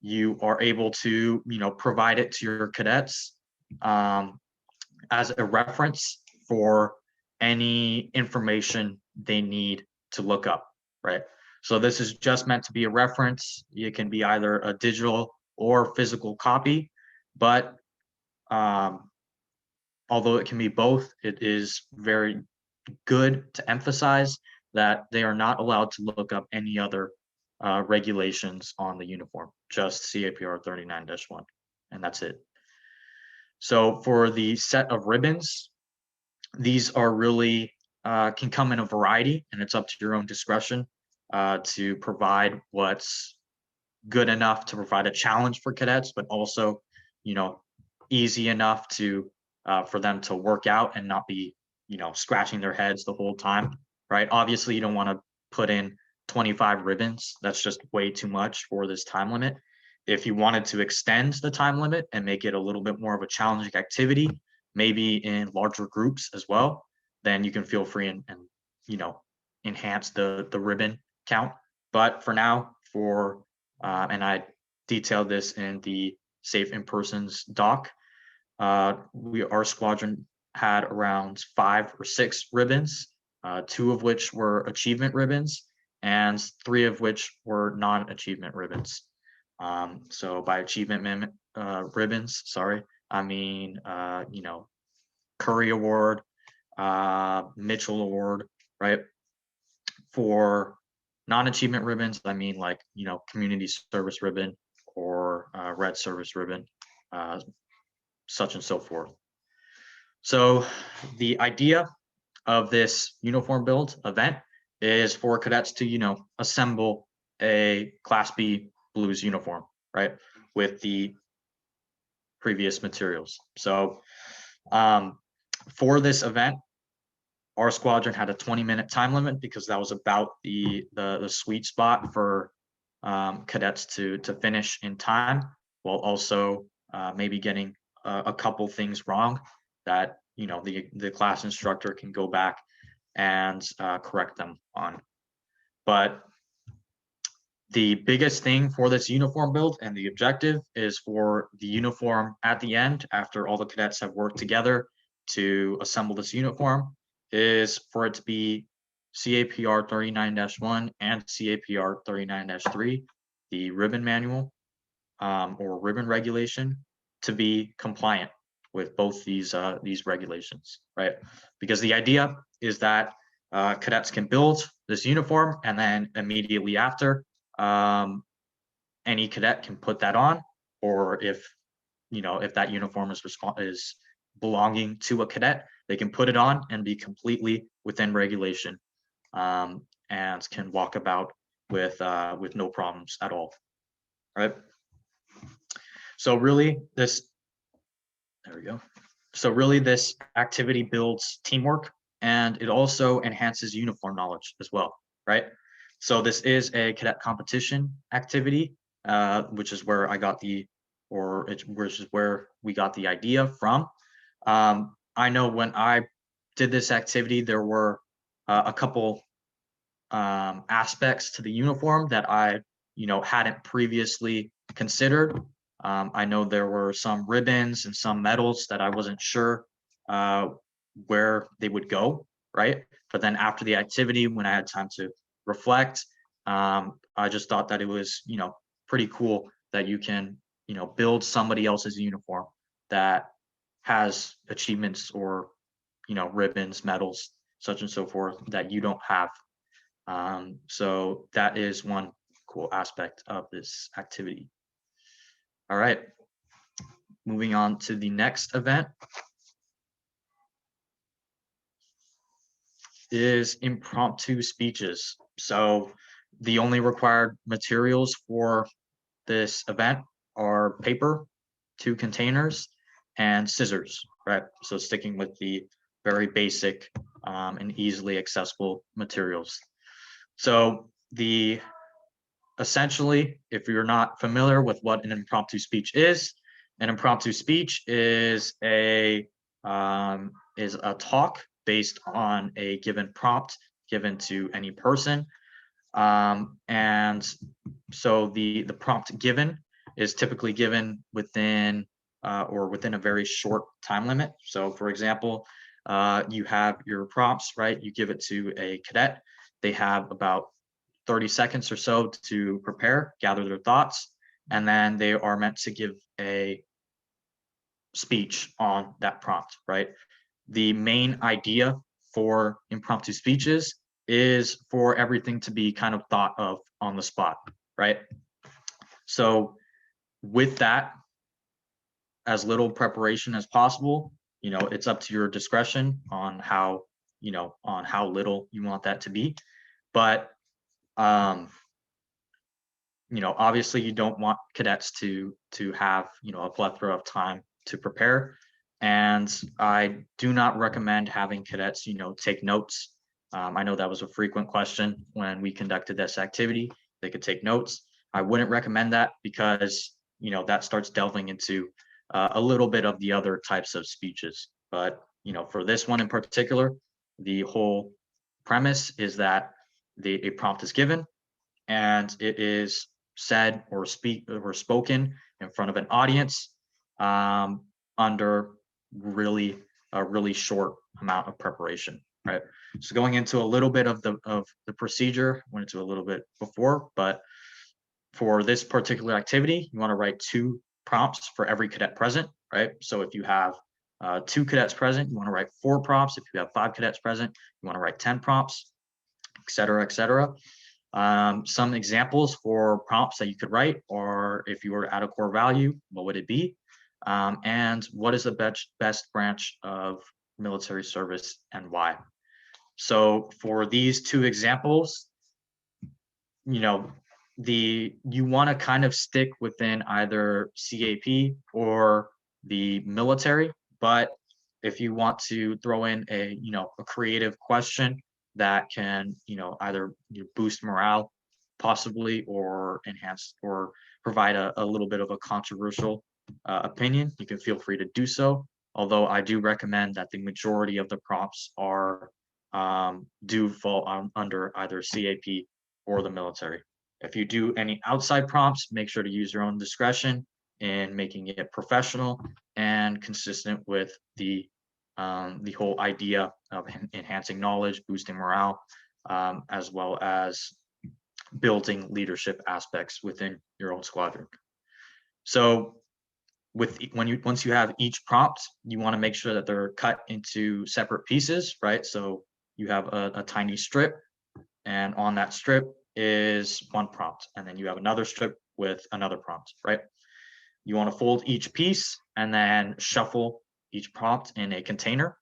you are able to, provide it to your cadets as a reference for any information they need to look up, right? So this is just meant to be a reference. It can be either a digital or physical copy, but although it can be both, it is very good to emphasize that they are not allowed to look up any other regulations on the uniform, just CAPR 39-1, and that's it. So for the set of ribbons, these are really can come in a variety, and it's up to your own discretion to provide what's good enough to provide a challenge for cadets, but also, easy enough to for them to work out and not be, scratching their heads the whole time, right? Obviously, you don't want to put in 25 ribbons. That's just way too much for this time limit. If you wanted to extend the time limit and make it a little bit more of a challenging activity, maybe in larger groups as well, then you can feel free and enhance the ribbon count. But for now, and I detailed this in the Safe in Persons doc, our squadron had around 5 or 6 ribbons, 2 of which were achievement ribbons and 3 of which were non-achievement ribbons. So by achievement ribbons, sorry, I mean, Curry Award, Mitchell Award, right? For non-achievement ribbons, I mean like, community service ribbon or red service ribbon, such and so forth. So the idea of this uniform build event is for cadets to, assemble a Class B blues uniform, right, with the previous materials. So for this event, our squadron had a 20-minute time limit because that was about the sweet spot for cadets to finish in time, while also maybe getting a couple things wrong that the class instructor can go back and correct them on. But the biggest thing for this uniform build and the objective is for the uniform at the end, after all the cadets have worked together to assemble this uniform, is for it to be CAPR 39-1 and CAPR 39-3, the ribbon manual or ribbon regulation, to be compliant with both these regulations, right? Because the idea is that cadets can build this uniform, and then immediately after, any cadet can put that on, or if that uniform is belonging to a cadet, they can put it on and be completely within regulation, and can walk about with no problems at all, right? So really this activity builds teamwork, and it also enhances uniform knowledge as well, right? So this is a cadet competition activity, which is where we got the idea from. I know when I did this activity, there were a couple aspects to the uniform that I hadn't previously considered. I know there were some ribbons and some medals that I wasn't sure where they would go, right? But then after the activity, when I had time to reflect, I just thought that it was pretty cool that you can build somebody else's uniform that has achievements or ribbons, medals, such and so forth, that you don't have. So that is one cool aspect of this activity. All right, moving on to the next event is impromptu speeches. So the only required materials for this event are paper, 2 containers, and scissors, right? So sticking with the very basic and easily accessible materials. So essentially, if you're not familiar with what an impromptu speech is, an impromptu speech is a talk based on a given prompt given to any person. And so the prompt given is typically given within a very short time limit. So for example, you have your prompts, right? You give it to a cadet. They have about 30 seconds or so to prepare, gather their thoughts, and then they are meant to give a speech on that prompt, right? The main idea for impromptu speeches is for everything to be kind of thought of on the spot, right? So with that, as little preparation as possible, it's up to your discretion on how little you want that to be. But obviously you don't want cadets to have a plethora of time to prepare, and I do not recommend having cadets take notes. I know that was a frequent question when we conducted this activity. They could take notes. I wouldn't recommend that because that starts delving into a little bit of the other types of speeches. But for this one in particular, the whole premise is that a prompt is given and it is said or spoken in front of an audience under a really short amount of preparation, right? So going into a little bit of the procedure, went into a little bit before, but for this particular activity, you want to write 2 prompts for every cadet present, right? So if you have 2 cadets present, you want to write 4 prompts. If you have 5 cadets present, you want to write 10 prompts, et cetera, et cetera. Some examples for prompts that you could write, or if you were at a core value, what would it be? And what is the best branch of military service and why? So for these 2 examples, you want to kind of stick within either CAP or the military, but if you want to throw in a creative question that can either boost morale possibly, or enhance or provide a little bit of a controversial opinion, you can feel free to do so. Although I do recommend that the majority of the prompts are do fall under either CAP or the military. If you do any outside prompts, make sure to use your own discretion in making it professional and consistent with the whole idea of enhancing knowledge, boosting morale, as well as building leadership aspects within your own squadron. So once you have each prompt, you want to make sure that they're cut into separate pieces, right? So you have a tiny strip, and on that strip is one prompt, and then you have another strip with another prompt, right? You want to fold each piece and then shuffle each prompt in a container,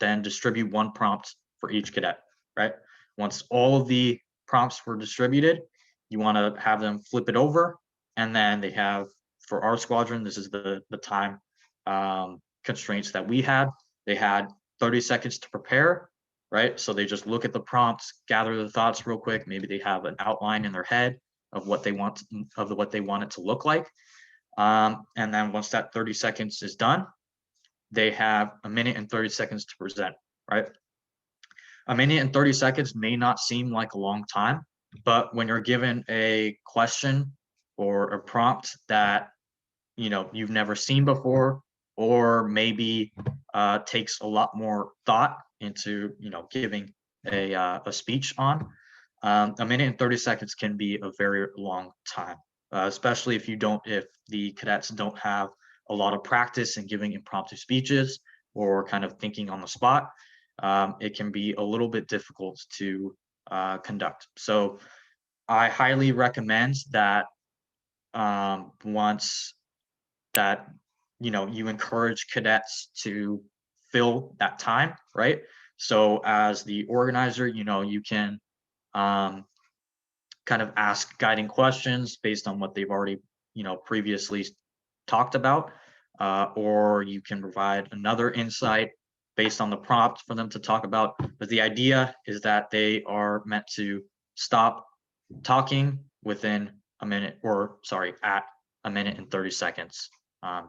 then distribute one prompt for each cadet, right? Once all of the prompts were distributed, you want to have them flip it over, and then they have, for our squadron, this is the time constraints that we had. They had 30 seconds to prepare, right? So they just look at the prompts, gather their thoughts real quick. Maybe they have an outline in their head of what they want it to look like. And then once that 30 seconds is done, they have 1 minute and 30 seconds to present, right? 1 minute and 30 seconds may not seem like a long time, but when you're given a question or a prompt that you've never seen before, or maybe takes a lot more thought into giving a speech on, 1 minute and 30 seconds can be a very long time, especially if the cadets don't have a lot of practice in giving impromptu speeches or kind of thinking on the spot. It can be a little bit difficult to conduct. So I highly recommend that once that you encourage cadets to fill that time, right? So as the organizer, you can kind of ask guiding questions based on what they've already previously talked about, or you can provide another insight based on the prompt for them to talk about. But the idea is that they are meant to stop talking within a minute, or sorry, at a minute and 30 seconds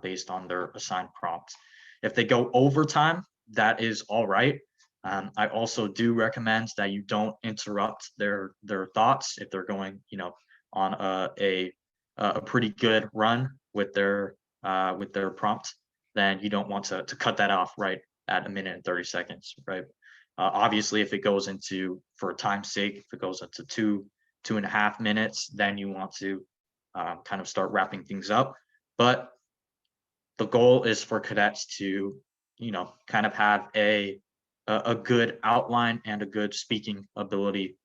based on their assigned prompt. If they go over time, that is all right. I also do recommend that you don't interrupt their thoughts if they're going, on a pretty good run with their prompt. Then you don't want to cut that off right at a minute and 30 seconds, right? Obviously, if it goes into, for time's sake, if it goes into 2.5 minutes, then you want to kind of start wrapping things up. But the goal is for cadets to, kind of have a good outline and a good speaking ability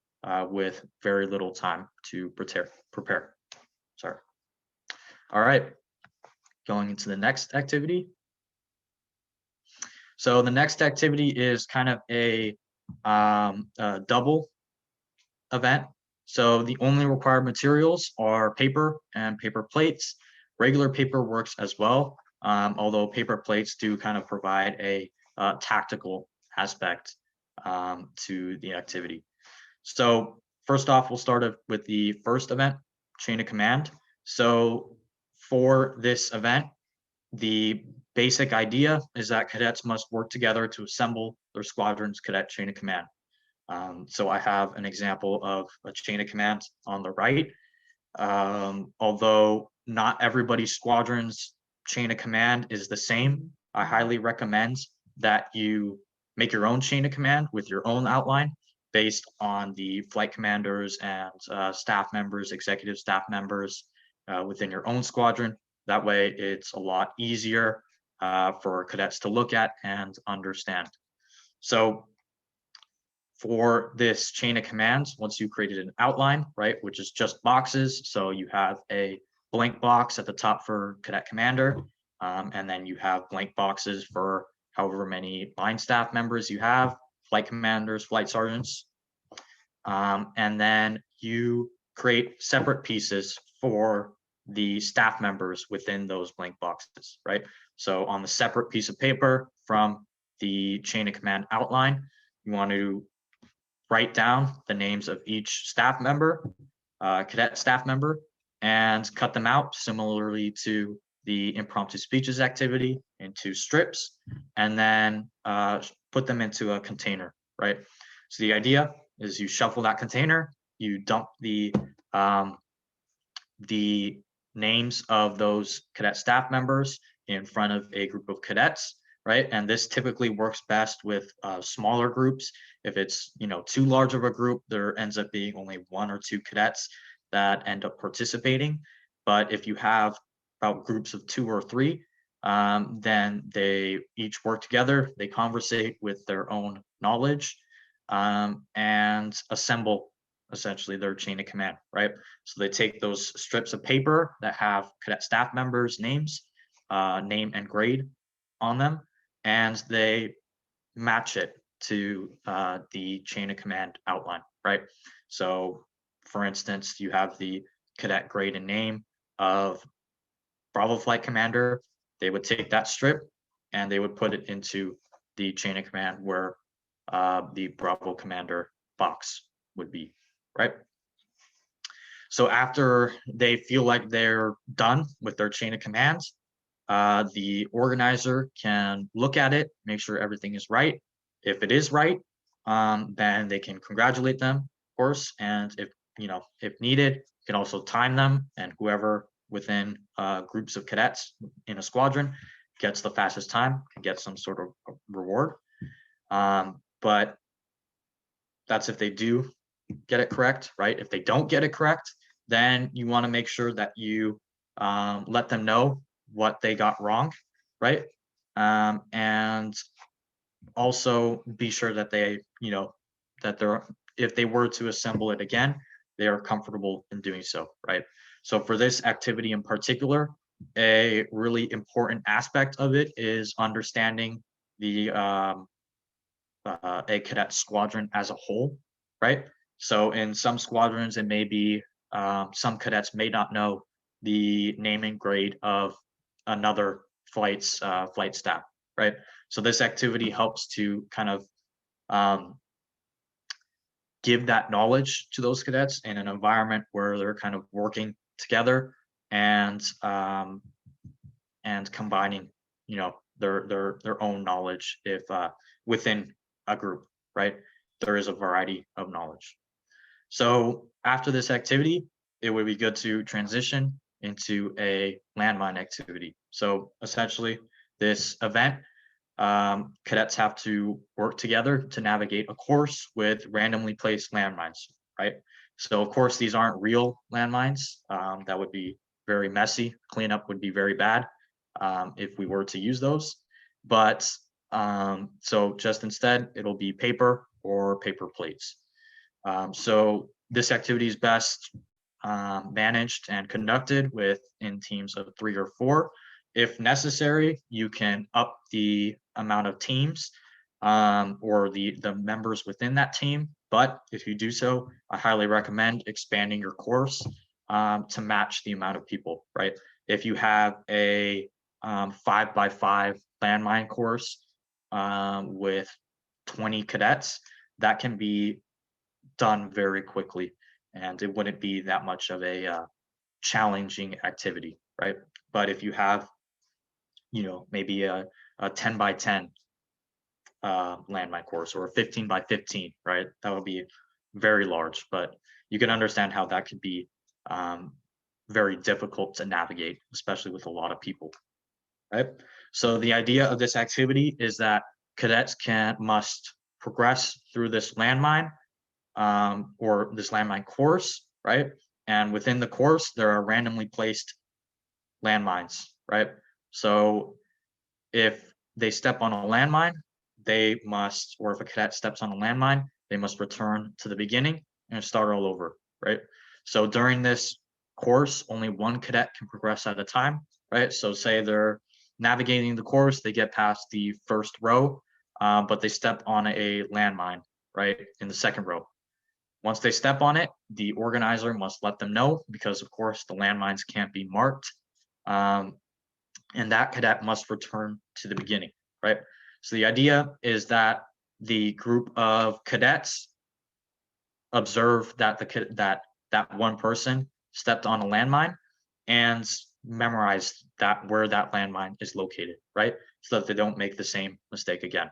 with very little time to prepare. Sorry. All right, going into the next activity. So the next activity is kind of a double event. So the only required materials are paper and paper plates. Regular paper works as well, although paper plates do kind of provide a tactical aspect to the activity. So first off, we'll start with the first event, chain of command. So for this event, the basic idea is that cadets must work together to assemble their squadron's cadet chain of command. So I have an example of a chain of command on the right. Although not everybody's squadron's chain of command is the same, I highly recommend that you make your own chain of command with your own outline based on the flight commanders and staff members, executive staff members within your own squadron. That way it's a lot easier for cadets to look at and understand. So for this chain of commands, once you created an outline, right, which is just boxes. So you have a blank box at the top for cadet commander, and then you have blank boxes for however many line staff members you have, flight commanders, flight sergeants. And then you create separate pieces for the staff members within those blank boxes, right? So on the separate piece of paper from the chain of command outline, you want to write down the names of each staff member, cadet staff member, and cut them out similarly to the impromptu speeches activity into strips, and then put them into a container, right? So the idea is you shuffle that container, you dump the names of those cadet staff members in front of a group of cadets, right? And this typically works best with smaller groups. If it's too large of a group, there ends up being only 1 or 2 cadets that end up participating. But if you have about groups of 2 or 3, then they each work together, they conversate with their own knowledge, and assemble essentially their chain of command, right? So they take those strips of paper that have cadet staff members' names, name and grade on them, and they match it to the chain of command outline, right? So for instance, you have the cadet grade and name of Bravo flight commander. They would take that strip and they would put it into the chain of command where the Bravo commander box would be, right? So after they feel like they're done with their chain of commands, the organizer can look at it, make sure everything is right. If it is right, then they can congratulate them, of course. And if needed, you can also time them, and whoever within groups of cadets in a squadron gets the fastest time can get some sort of reward. But that's if they do get it correct, right? If they don't get it correct, then you want to make sure that you let them know what they got wrong, right? And also be sure that they, that they're, if they were to assemble it again, they are comfortable in doing so, right? So for this activity in particular, a really important aspect of it is understanding the a cadet squadron as a whole, right? So in some squadrons, it may be some cadets may not know the name and grade of another flight staff, right? So this activity helps to kind of give that knowledge to those cadets in an environment where they're kind of working together and combining, their own knowledge if within a group, right? There is a variety of knowledge. So after this activity, it would be good to transition into a landmine activity. So essentially, this event, cadets have to work together to navigate a course with randomly placed landmines, right? So of course, these aren't real landmines. That would be very messy. Cleanup would be very bad if we were to use those. But so just instead, it'll be paper or paper plates. So this activity is best managed and conducted in teams of 3 or 4. If necessary, you can up the amount of teams or the members within that team. But if you do so, I highly recommend expanding your course to match the amount of people, right? If you have a 5x5 landmine course with 20 cadets, that can be done very quickly, and it wouldn't be that much of a challenging activity, right? But if you have, maybe a 10x10 landmine course or a 15x15, right? That would be very large, but you can understand how that could be very difficult to navigate, especially with a lot of people, right? So the idea of this activity is that cadets must progress through this landmine or this landmine course, right? And within the course, there are randomly placed landmines, right? So if they step on a landmine, they must, or if a cadet steps on a landmine, they must return to the beginning and start all over, right? So during this course, only one cadet can progress at a time, right? So say they're navigating the course, they get past the first row, but they step on a landmine, right, in the second row. Once they step on it, the organizer must let them know because, of course, the landmines can't be marked. And that cadet must return to the beginning, right? So the idea is that the group of cadets observe that that one person stepped on a landmine and memorize where that landmine is located, right? So that they don't make the same mistake again.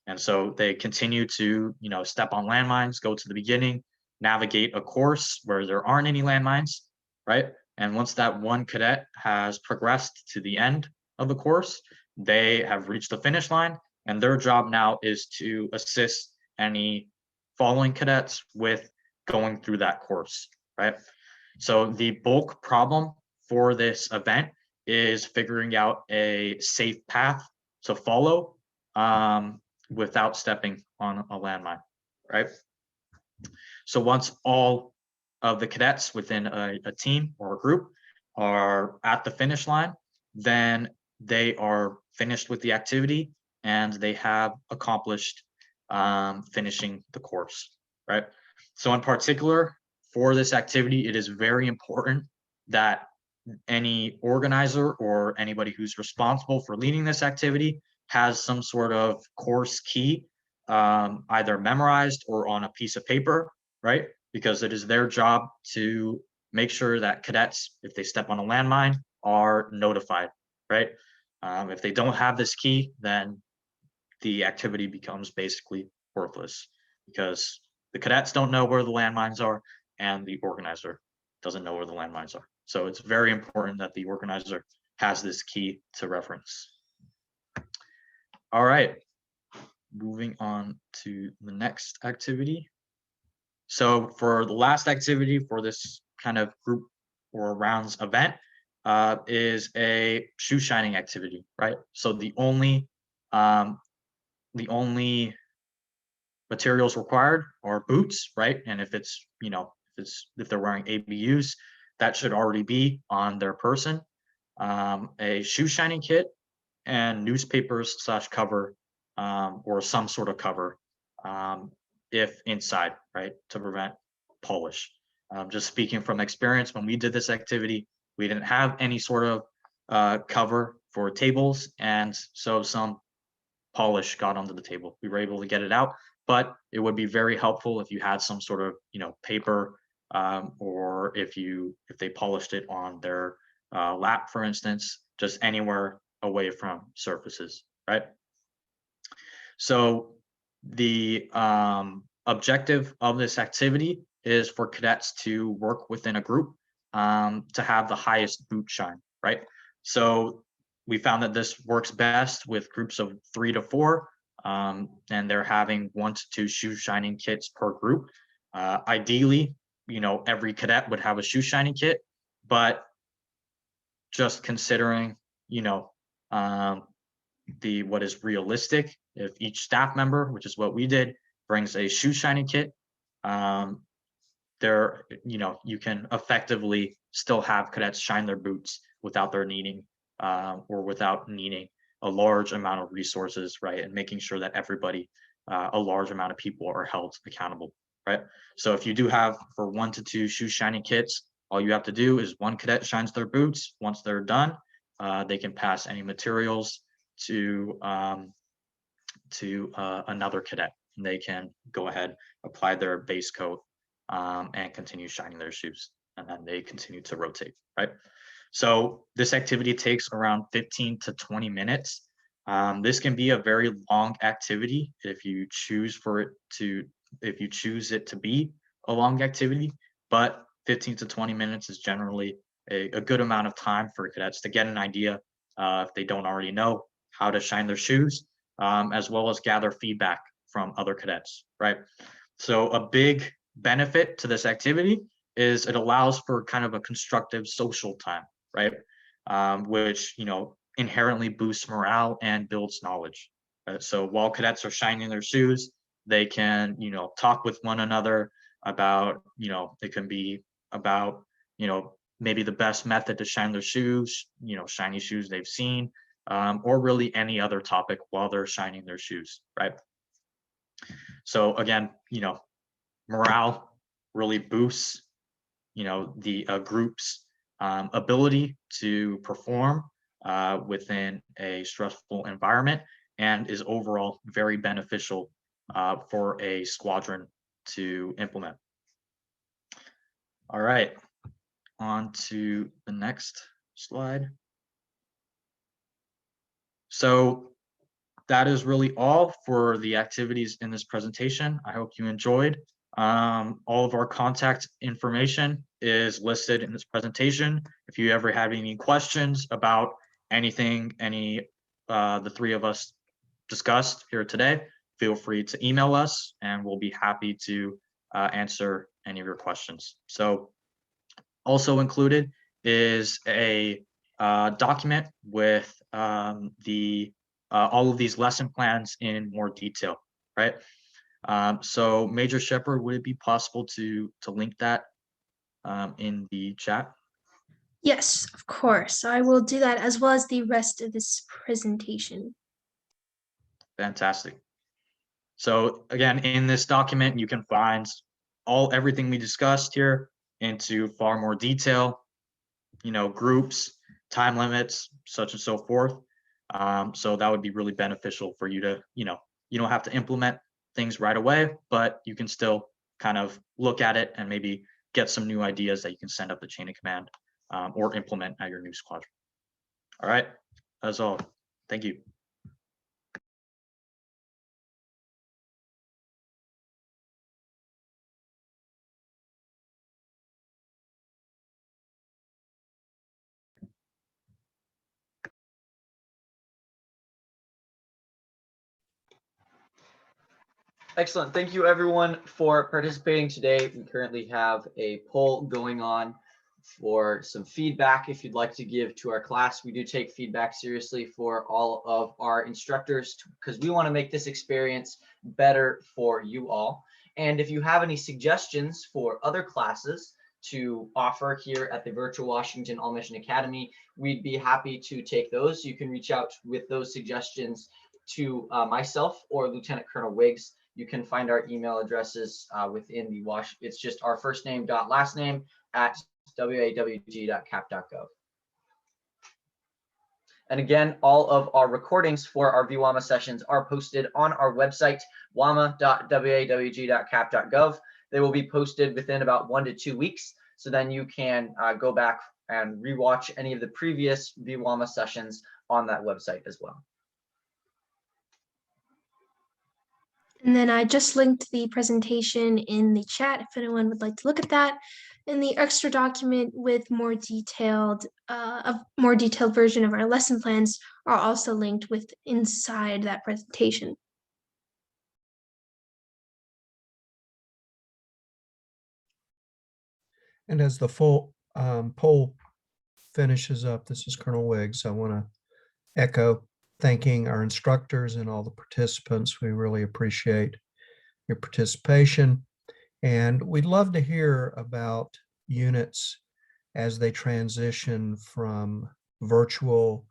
And so they continue to, step on landmines, go to the beginning, navigate a course where there aren't any landmines, right? And once that one cadet has progressed to the end of the course, they have reached the finish line, and their job now is to assist any following cadets with going through that course, right? So the bulk problem for this event is figuring out a safe path to follow without stepping on a landmine, right? So once all of the cadets within a team or a group are at the finish line, then they are finished with the activity and they have accomplished finishing the course, right? So in particular, for this activity, it is very important that any organizer or anybody who's responsible for leading this activity has some sort of course key, either memorized or on a piece of paper, right? Because it is their job to make sure that cadets, if they step on a landmine, are notified, right? If they don't have this key, then the activity becomes basically worthless because the cadets don't know where the landmines are and the organizer doesn't know where the landmines are. So it's very important that the organizer has this key to reference. All right, moving on to the next activity. So for the last activity for this kind of group or rounds event is a shoe shining activity, right? So the only materials required are boots, right? And if it's, if they're wearing ABUs, that should already be on their person. A shoe shining kit and newspapers / cover or some sort of cover if inside, right, to prevent polish. Just speaking from experience, when we did this activity, we didn't have any sort of cover for tables, and so some polish got onto the table. We were able to get it out, but it would be very helpful if you had some sort of, paper, or if they polished it on their lap, for instance, just anywhere away from surfaces, right? So the objective of this activity is for cadets to work within a group to have the highest boot shine, right? So we found that this works best with groups of 3 to 4, and they're having 1 to 2 shoe shining kits per group. Ideally, every cadet would have a shoe shining kit, but just considering, what is realistic, if each staff member, which is what we did, brings a shoe shining kit, you can effectively still have cadets shine their boots without needing a large amount of resources, right? And making sure that everybody, a large amount of people are held accountable, right? So if you do have for 1 to 2 shoe shining kits, all you have to do is 1 cadet shines their boots. Once they're done, they can pass any materials to another cadet, and they can go ahead, apply their base coat, and continue shining their shoes, and then they continue to rotate, right? So this activity takes around 15 to 20 minutes. This can be a very long activity if you choose it to be a long activity, but 15 to 20 minutes is generally a good amount of time for cadets to get an idea, if they don't already know, how to shine their shoes, as well as gather feedback from other cadets, right? So a big benefit to this activity is it allows for kind of a constructive social time, right? Which, inherently boosts morale and builds knowledge. So while cadets are shining their shoes, they can, talk with one another about, it can be about, maybe the best method to shine their shoes, shiny shoes they've seen, or really any other topic while they're shining their shoes, right? So again, morale really boosts, the group's ability to perform within a stressful environment, and is overall very beneficial for a squadron to implement. All right, on to the next slide. So that is really all for the activities in this presentation. I hope you enjoyed. All of our contact information is listed in this presentation. If you ever have any questions about anything the 3 of us discussed here today, feel free to email us and we'll be happy to answer any of your questions. So also included is a document with all of these lesson plans in more detail, right? So Major Shepherd, would it be possible to link that in the chat? Yes, of course. I will do that, as well as the rest of this presentation. Fantastic. So again, in this document, you can find everything we discussed here into far more detail, groups, time limits, such and so forth. So that would be really beneficial for you to, you don't have to implement things right away, but you can still kind of look at it and maybe get some new ideas that you can send up the chain of command, or implement at your new squadron. All right, that's all. Thank you. Excellent. Thank you everyone for participating today. We currently have a poll going on for some feedback if you'd like to give to our class. We do take feedback seriously for all of our instructors because we want to make this experience better for you all. And if you have any suggestions for other classes to offer here at the Virtual Washington All Mission Academy, we'd be happy to take those. You can reach out with those suggestions to myself or Lieutenant Colonel Wiggs. You can find our email addresses within the it's just our first name dot last name at wawg.cap.gov. And again, all of our recordings for our VWAMA sessions are posted on our website, wama.wawg.cap.gov. They will be posted within about 1 to 2 weeks. So then you can go back and rewatch any of the previous VWAMA sessions on that website as well. And then I just linked the presentation in the chat if anyone would like to look at that. And the extra document with more detailed, a more detailed version of our lesson plans are also linked with inside that presentation. And as the full poll finishes up, this is Colonel Wiggs. I want to echo thanking our instructors and all the participants. We really appreciate your participation. And we'd love to hear about units as they transition from virtual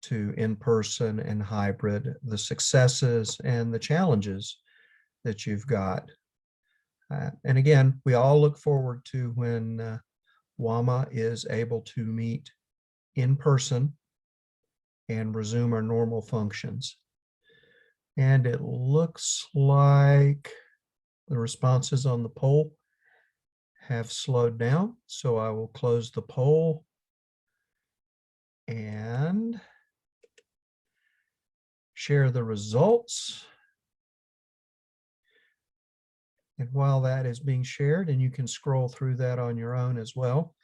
to in-person and hybrid, the successes and the challenges that you've got. And again, we all look forward to when WAMA is able to meet in person and resume our normal functions. And it looks like the responses on the poll have slowed down. So I will close the poll and share the results. And while that is being shared, and you can scroll through that on your own as well,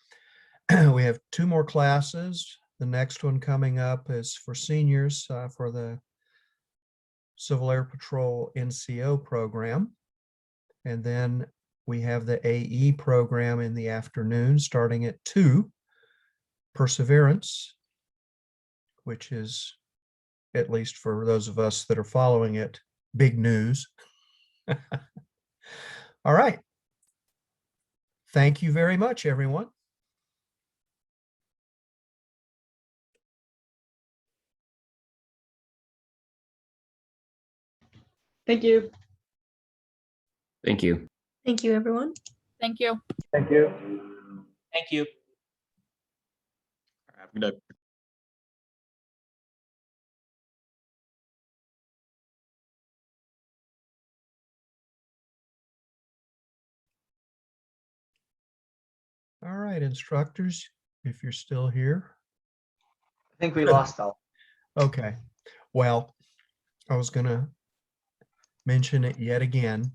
we have 2 more classes. The next one coming up is for seniors for the Civil Air Patrol NCO program. And then we have the AE program in the afternoon starting at 2, Perseverance, which is, at least for those of us that are following it, big news. All right. Thank you very much, everyone. Thank you. Thank you. Thank you, everyone. Thank you. Thank you. Thank you. Have a good day. All right, instructors, if you're still here. I think we lost all. Okay, well, I was going to mention it yet again.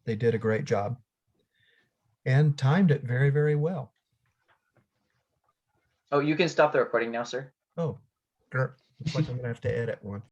They did a great job and timed it very, very well. Oh, you can stop the recording now, sir. Oh, looks like I'm going to have to edit one.